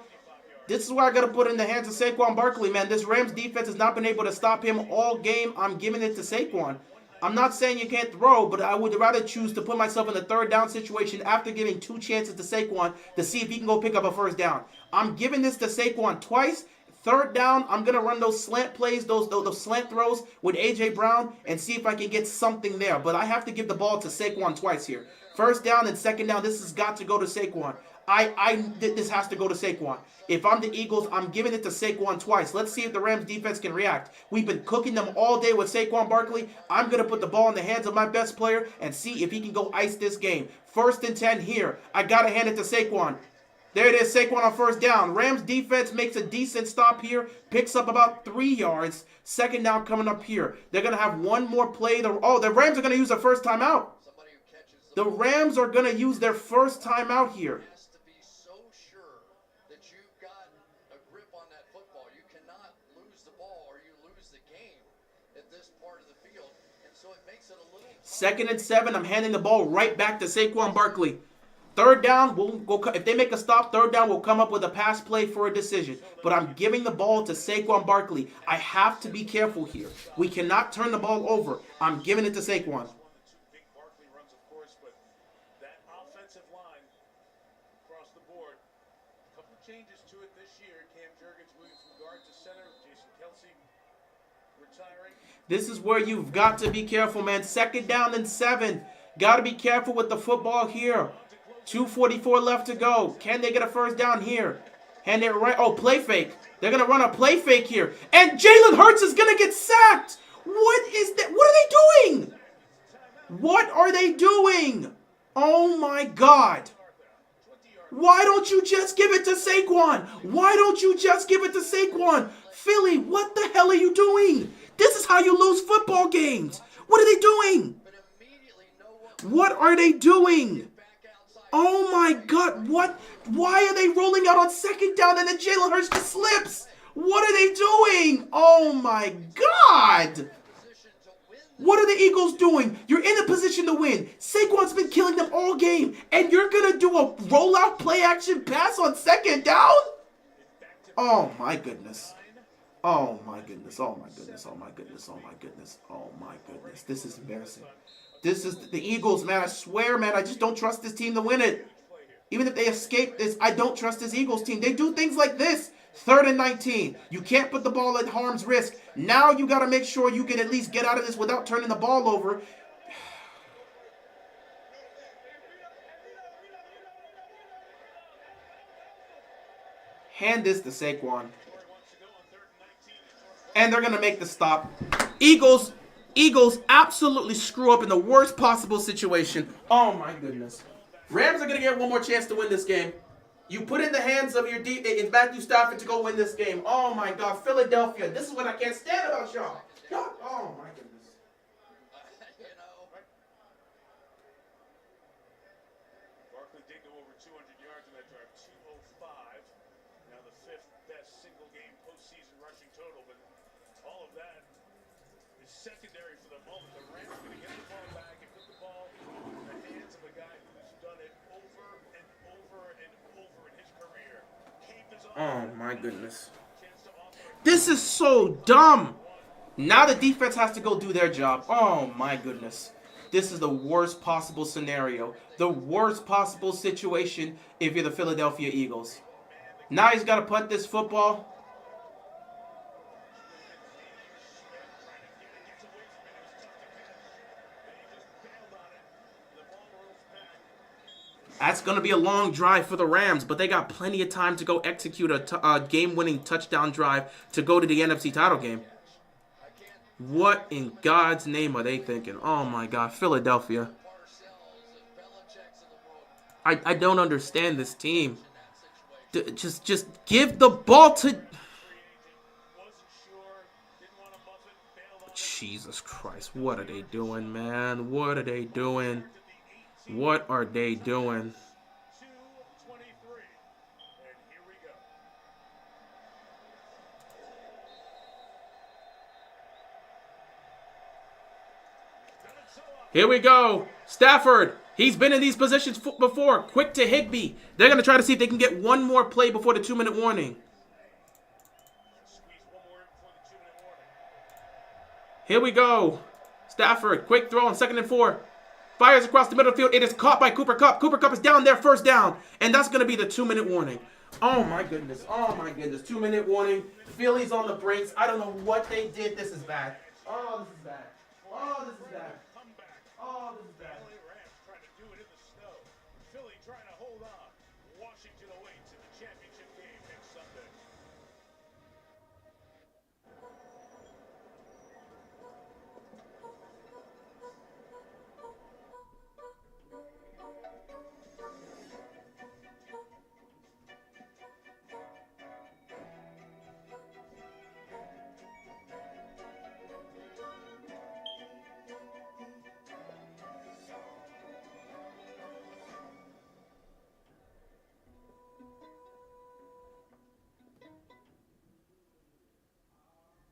S1: This is where I got to put in the hands of Saquon Barkley, man. This Rams defense has not been able to stop him all game. I'm giving it to Saquon. I'm not saying you can't throw, but I would rather choose to put myself in a third down situation after giving 2 chances to Saquon to see if he can go pick up a first down. I'm giving this to Saquon twice. Third down, I'm going to run those slant plays, those slant throws with A.J. Brown and see if I can get something there. But I have to give the ball to Saquon twice here. First down and second down, this has got to go to Saquon. This has to go to Saquon. If I'm the Eagles, I'm giving it to Saquon twice. Let's see if the Rams defense can react. We've been cooking them all day with Saquon Barkley. I'm going to put the ball in the hands of my best player and see if he can go ice this game. 1st and 10 here. I got to hand it to Saquon. There it is, Saquon on first down. Rams defense makes a decent stop here. Picks up about 3 yards. Second down coming up here. They're going to have one more play. The Rams are going to use their first timeout. The Rams are going to use their first timeout here. Second and 7, I'm handing the ball right back to Saquon Barkley. Third down, we'll go. If they make a stop, third down, we'll come up with a pass play for a decision. But I'm giving the ball to Saquon Barkley. I have to be careful here. We cannot turn the ball over. I'm giving it to Saquon.
S2: Big Barkley runs, of course, but that offensive line across the board, a couple of changes to it this year. Cam Jurgens moving from guard to center. Jason Kelsey retiring.
S1: This is where you've got to be careful, man. Second down and 7. Got to be careful with the football here. 2:44 left to go. Can they get a first down here? Hand it right. Oh, play fake. They're going to run a play fake here. And Jalen Hurts is going to get sacked. What is that? What are they doing? What are they doing? Oh, my God. Why don't you just give it to Saquon? Why don't you just give it to Saquon? Philly, what the hell are you doing? This is how you lose football games. What are they doing? What are they doing? Oh my God, what? Why are they rolling out on second down and then Jalen Hurts just slips? What are they doing? Oh my God. What are the Eagles doing? You're in a position to win. Saquon's been killing them all game, and you're going to do a rollout play action pass on second down? Oh my goodness. Oh my goodness. Oh my goodness. Oh my goodness. Oh my goodness. Oh my goodness. This is embarrassing. This is the Eagles, man. I swear, man, I just don't trust this team to win it. Even if they escape this, I don't trust this Eagles team. They do things like this. 3rd and 19. You can't put the ball at harm's risk. Now you got to make sure you can at least get out of this without turning the ball over. Hand this to Saquon. And they're going to make the stop. Eagles absolutely screw up in the worst possible situation. Oh, my goodness. Rams are going to get one more chance to win this game. You put in the hands of your in Matthew Stafford to go win this game. Oh, my God. Philadelphia. This is what I can't stand about y'all. Oh, my goodness.
S2: Barkley did go over 200 yards in that drive. 205. Now the 5th best single-game postseason rushing total. But all of that is secondary for the moment. The Rams are going to get the ball back and put the ball in the hands of a guy who's done it over and over and over in his career.
S1: Oh, my goodness. This is so dumb. Now the defense has to go do their job. Oh, my goodness. This is the worst possible scenario. The worst possible situation if you're the Philadelphia Eagles. Now he's got to punt this football. That's going to be a long drive for the Rams, but they got plenty of time to go execute a game-winning touchdown drive to go to the NFC title game. What in God's name are they thinking? Oh, my God. Philadelphia. I don't understand this team. Just give the ball to... Jesus Christ. What are they doing, man? What are they doing? What are they doing? Here we go. Stafford. He's been in these positions before. Quick to Higbee. They're going to try to see if they can get one more play before the 2-minute warning. Here we go. Stafford. Quick throw on 2nd and 4. Fires across the middle of the field. It is caught by Cooper Kupp. Cooper Kupp is down there, first down. And that's going to be the 2-minute warning. Oh, my goodness. Oh, my goodness. 2-minute warning. Philly's on the brakes. I don't know what they did. This is bad. Oh, this is bad. Oh, this is bad. Oh, this is bad.
S2: Rams trying to do it in the snow. Philly trying to hold on. Washington awaits in the championship game next Sunday.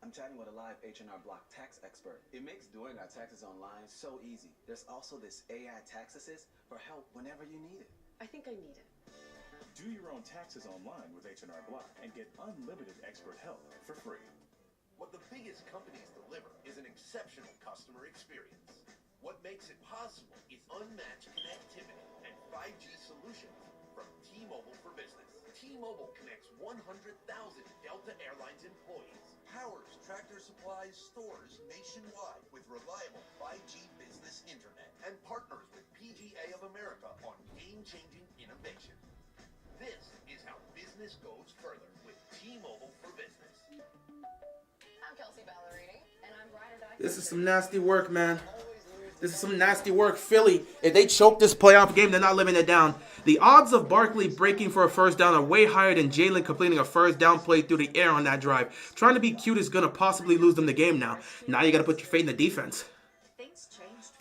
S20: I'm chatting with a live H&R Block tax expert. It makes doing our taxes online so easy. There's also this AI tax assist for help whenever you need it.
S21: I think I need it.
S2: Do your own taxes online with H&R Block and get unlimited expert help for free.
S11: What the biggest companies deliver is an exceptional customer experience. What makes it possible is unmatched connectivity and 5G solutions from T-Mobile for Business. T-Mobile connects 100,000 Delta Airlines employees, powers Tractor Supply stores nationwide with reliable 5G business internet, and partners with PGA of America on game-changing innovation. This is how business goes further with T-Mobile for Business.
S21: I'm Kelsey Ballerini, and I'm Ride or Die.
S1: This is some nasty work, man. This is some nasty work. Philly, if they choke this playoff game, they're not living it down. The odds of Barkley breaking for a first down are way higher than Jalen completing a first down play through the air on that drive. Trying to be cute is going to possibly lose them the game now. Now you got to put your faith in the defense.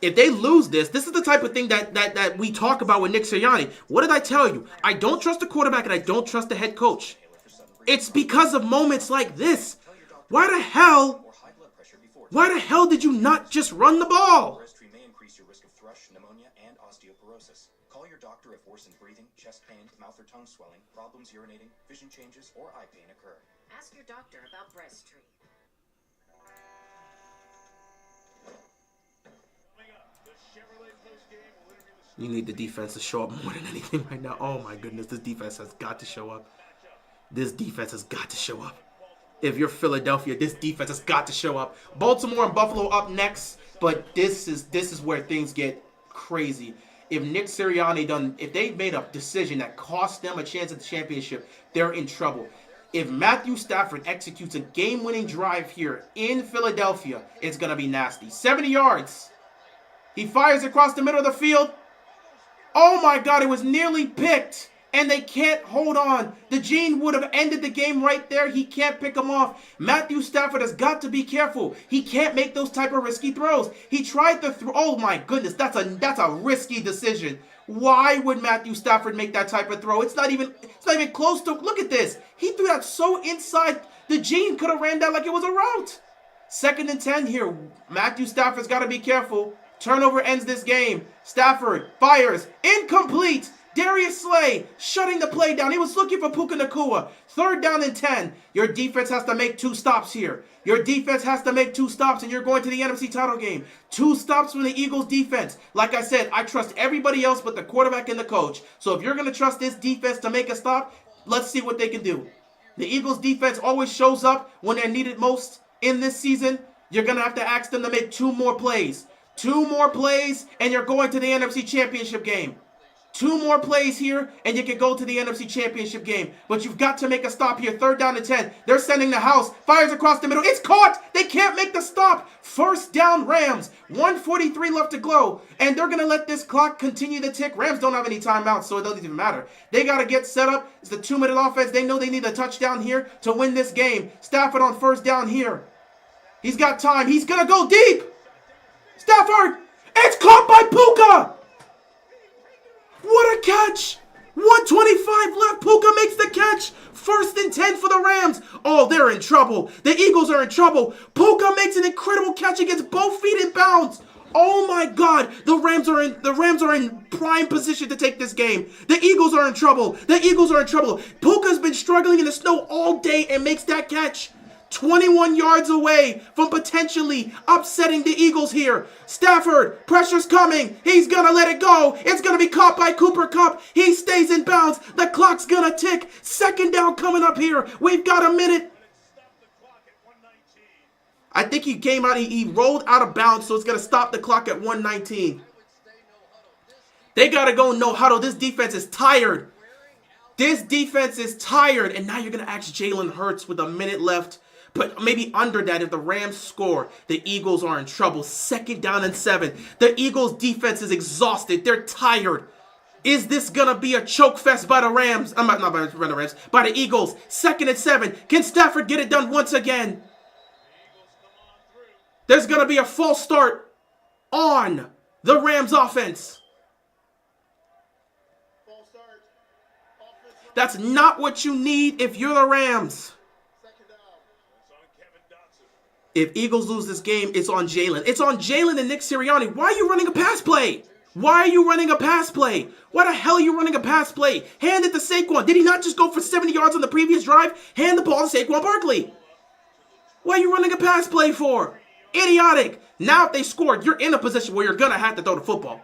S1: If they lose this is the type of thing that we talk about with Nick Sirianni. What did I tell you? I don't trust the quarterback and I don't trust the head coach. It's because of moments like this. Why the hell did you not just run the ball?
S22: Call your doctor if worsened breathing, chest pain, mouth or tongue swelling, problems urinating, vision changes, or eye pain occur.
S13: Ask your doctor about Breasttree.
S1: You need the defense to show up more than anything right now. Oh my goodness, this defense has got to show up. This defense has got to show up. If you're Philadelphia, this defense has got to show up. Baltimore and Buffalo up next, but this is where things get crazy. If Nick Sirianni if they made a decision that cost them a chance at the championship, they're in trouble. If Matthew Stafford executes a game-winning drive here in Philadelphia, it's going to be nasty. 70 yards. He fires across the middle of the field. Oh my God, it was nearly picked. And they can't hold on. The Gene would have ended the game right there. He can't pick him off. Matthew Stafford has got to be careful. He can't make those type of risky throws. He tried to throw. Oh my goodness, that's a risky decision. Why would Matthew Stafford make that type of throw? It's not even close to. Look at this. He threw that so inside. The Gene could have ran that like it was a route. 2nd and 10 here. Matthew Stafford's got to be careful. Turnover ends this game. Stafford fires. Incomplete. Darius Slay shutting the play down. He was looking for Puka Nacua. 3rd down and 10. Your defense has to make 2 stops here. Your defense has to make 2 stops, and you're going to the NFC title game. 2 stops from the Eagles defense. Like I said, I trust everybody else but the quarterback and the coach. So if you're going to trust this defense to make a stop, let's see what they can do. The Eagles defense always shows up when they're needed most in this season. You're going to have to ask them to make 2 more plays. 2 more plays, and you're going to the NFC Championship game. 2 more plays here, and you can go to the NFC Championship game. But you've got to make a stop here. 3rd down and 10. They're sending the house. Fires across the middle. It's caught. They can't make the stop. 1st down Rams. 1:43 left to go. And they're going to let this clock continue to tick. Rams don't have any timeouts, so it doesn't even matter. They got to get set up. It's the 2-minute offense. They know they need a touchdown here to win this game. Stafford on 1st down here. He's got time. He's going to go deep. Stafford. It's caught by Puka. What a catch! 1:25 left. Puka makes the catch. 1st and 10 for the Rams. Oh, they're in trouble. The Eagles are in trouble. Puka makes an incredible catch against both feet in bounds. Oh my God! The Rams are in prime position to take this game. The Eagles are in trouble. The Eagles are in trouble. Puka's been struggling in the snow all day and makes that catch. 21 yards away from potentially upsetting the Eagles here. Stafford, pressure's coming. He's gonna let it go. It's gonna be caught by Cooper Kupp. He stays in bounds. The clock's gonna tick. Second down coming up here. We've got a minute. I think he came out, he rolled out of bounds, so it's going to stop the clock at 1:19. They got to go no huddle. This defense is tired. This defense is tired. And now you're going to ask Jalen Hurts with a minute left. But maybe under that, if the Rams score, the Eagles are in trouble. 2nd down and 7. The Eagles defense is exhausted. They're tired. Is this going to be a choke fest by the Rams? Not by the Rams, by the Eagles. 2nd and 7. Can Stafford get it done once again? There's going to be a false start on the Rams offense. That's not what you need if you're the Rams. If Eagles lose this game, it's on Jalen. It's on Jalen and Nick Sirianni. Why are you running a pass play? Why are you running a pass play? Why the hell are you running a pass play? Hand it to Saquon. Did he not just go for 70 yards on the previous drive? Hand the ball to Saquon Barkley. What are you running a pass play for? Idiotic. Now if they scored, you're in a position where you're going to have to throw the football.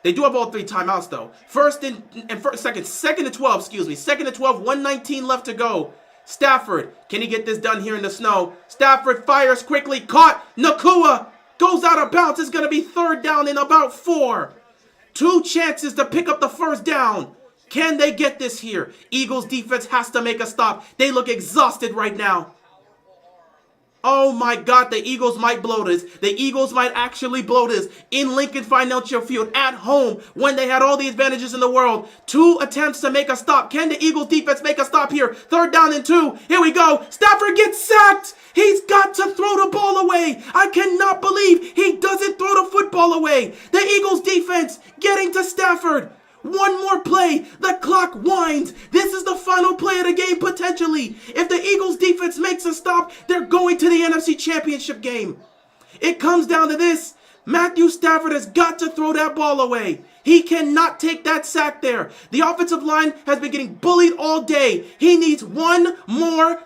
S1: They do have all 3 timeouts though. Second and 12, excuse me. 2nd and 12, 1:19 left to go. Stafford, can he get this done here in the snow? Stafford fires quickly, caught. Nakua goes out of bounds. It's going to be 3rd down in about 4. 2 chances to pick up the 1st down. Can they get this here? Eagles defense has to make a stop. They look exhausted right now. Oh my God, the Eagles might blow this. The Eagles might actually blow this in Lincoln Financial Field at home when they had all the advantages in the world. 2 attempts to make a stop. Can the Eagles defense make a stop here? 3rd down and 2. Here we go. Stafford gets sacked. He's got to throw the ball away. I cannot believe he doesn't throw the football away. The Eagles defense getting to Stafford. 1 more play. The clock winds. This is the final play of the game potentially. If the Eagles defense makes a stop, they're going to the NFC Championship game. It comes down to this. Matthew Stafford has got to throw that ball away. He cannot take that sack there. The offensive line has been getting bullied all day. He needs one more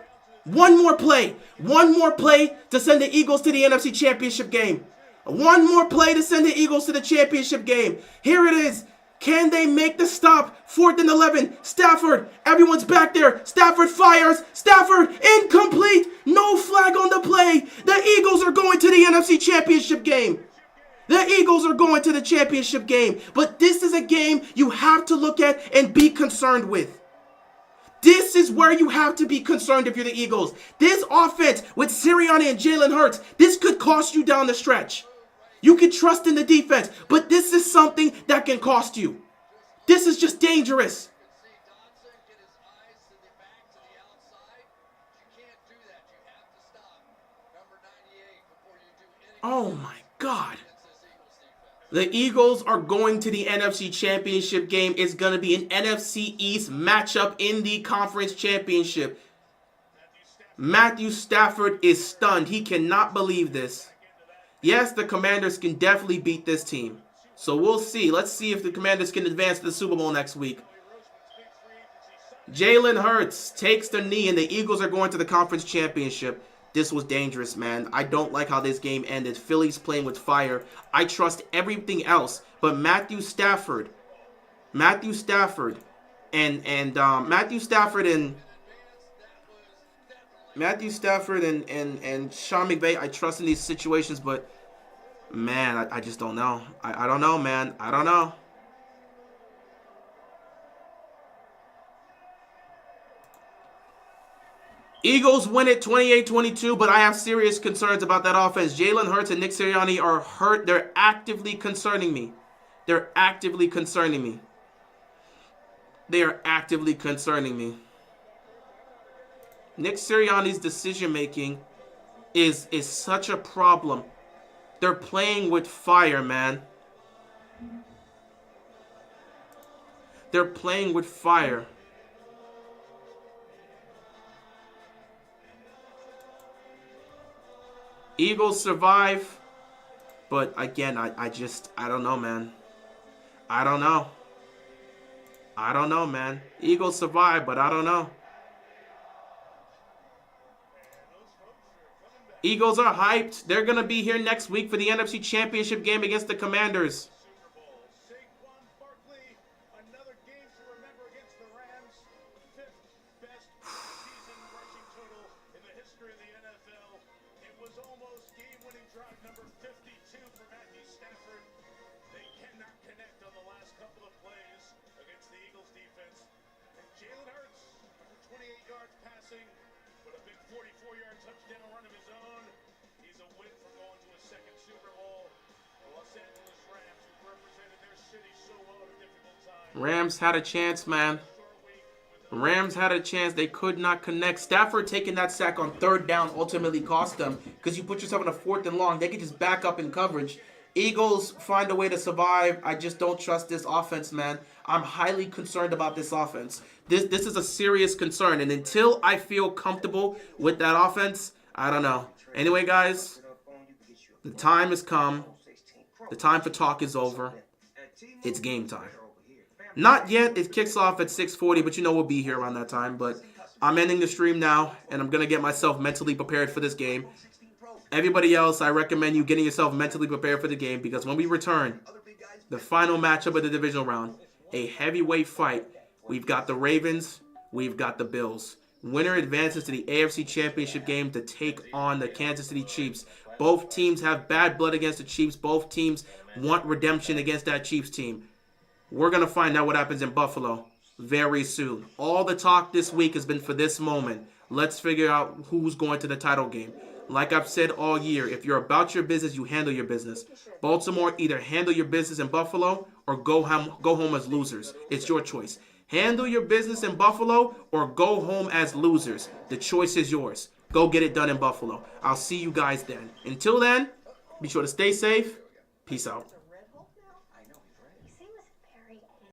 S1: play. One more play to send the Eagles to the NFC Championship game. One more play to send the Eagles to the championship game. Here it is. Can they make the stop? 4th and 11. Stafford. Everyone's back there. Stafford fires. Stafford. Incomplete. No flag on the play. The Eagles are going to the NFC Championship game. The Eagles are going to the championship game. But this is a game you have to look at and be concerned with. This is where you have to be concerned if you're the Eagles. This offense with Sirianni and Jalen Hurts, this could cost you down the stretch. You can trust in the defense, but this is something that can cost you. This is just dangerous. Oh my God. The Eagles are going to the NFC Championship game. It's going to be an NFC East matchup in the Conference Championship. Matthew Stafford is stunned. He cannot believe this. Yes, the Commanders can definitely beat this team. So we'll see. Let's see if the Commanders can advance to the Super Bowl next week. Jalen Hurts takes the knee, and the Eagles are going to the Conference Championship. This was dangerous, man. I don't like how this game ended. Philly's playing with fire. I trust everything else, but Matthew Stafford and Sean McVay, I trust in these situations, but man, I just don't know. I don't know, man. I don't know. Eagles win it 28-22, but I have serious concerns about that offense. Jalen Hurts and Nick Sirianni are hurt. They're actively concerning me. They are actively concerning me. Nick Sirianni's decision-making is such a problem. They're playing with fire, man. They're playing with fire. Eagles survive. But again, I don't know, man. I don't know. I don't know, man. Eagles survive, but I don't know. Eagles are hyped. They're going to be here next week for the NFC Championship game against the Commanders.
S2: Another game to remember against the Rams. Fifth best season rushing total in the history of the NFL. It was almost game-winning drive number 52 for Matthew Stafford. They cannot connect on the last couple of plays against the Eagles defense. And Jalen Hurts, 128 yards passing, but a big 44-yard touchdown run of his own. He's a win from going to a second Super Bowl. The Los Angeles Rams, who represented their city so well at a difficult time.
S1: Rams had a chance, man. Rams had a chance. They could not connect. Stafford taking that sack on third down ultimately cost them because you put yourself in a 4th and long. They could just back up in coverage. Eagles find a way to survive. I just don't trust this offense, man. I'm highly concerned about this offense. This is a serious concern. And until I feel comfortable with that offense, I don't know. Anyway, guys, the time has come. The time for talk is over. It's game time. Not yet. It kicks off at 6:40, but you know we'll be here around that time. But I'm ending the stream now, and I'm going to get myself mentally prepared for this game. Everybody else, I recommend you getting yourself mentally prepared for the game because when we return, the final matchup of the divisional round, a heavyweight fight. We've got the Ravens. We've got the Bills. Winner advances to the AFC Championship game to take on the Kansas City Chiefs. Both teams have bad blood against the Chiefs. Both teams want redemption against that Chiefs team. We're going to find out what happens in Buffalo very soon. All the talk this week has been for this moment. Let's figure out who's going to the title game. Like I've said all year, if you're about your business, you handle your business. Baltimore, either handle your business in Buffalo or go home as losers. It's your choice. Handle your business in Buffalo or go home as losers. The choice is yours. Go get it done in Buffalo. I'll see you guys then. Until then, be sure to stay safe. Peace out.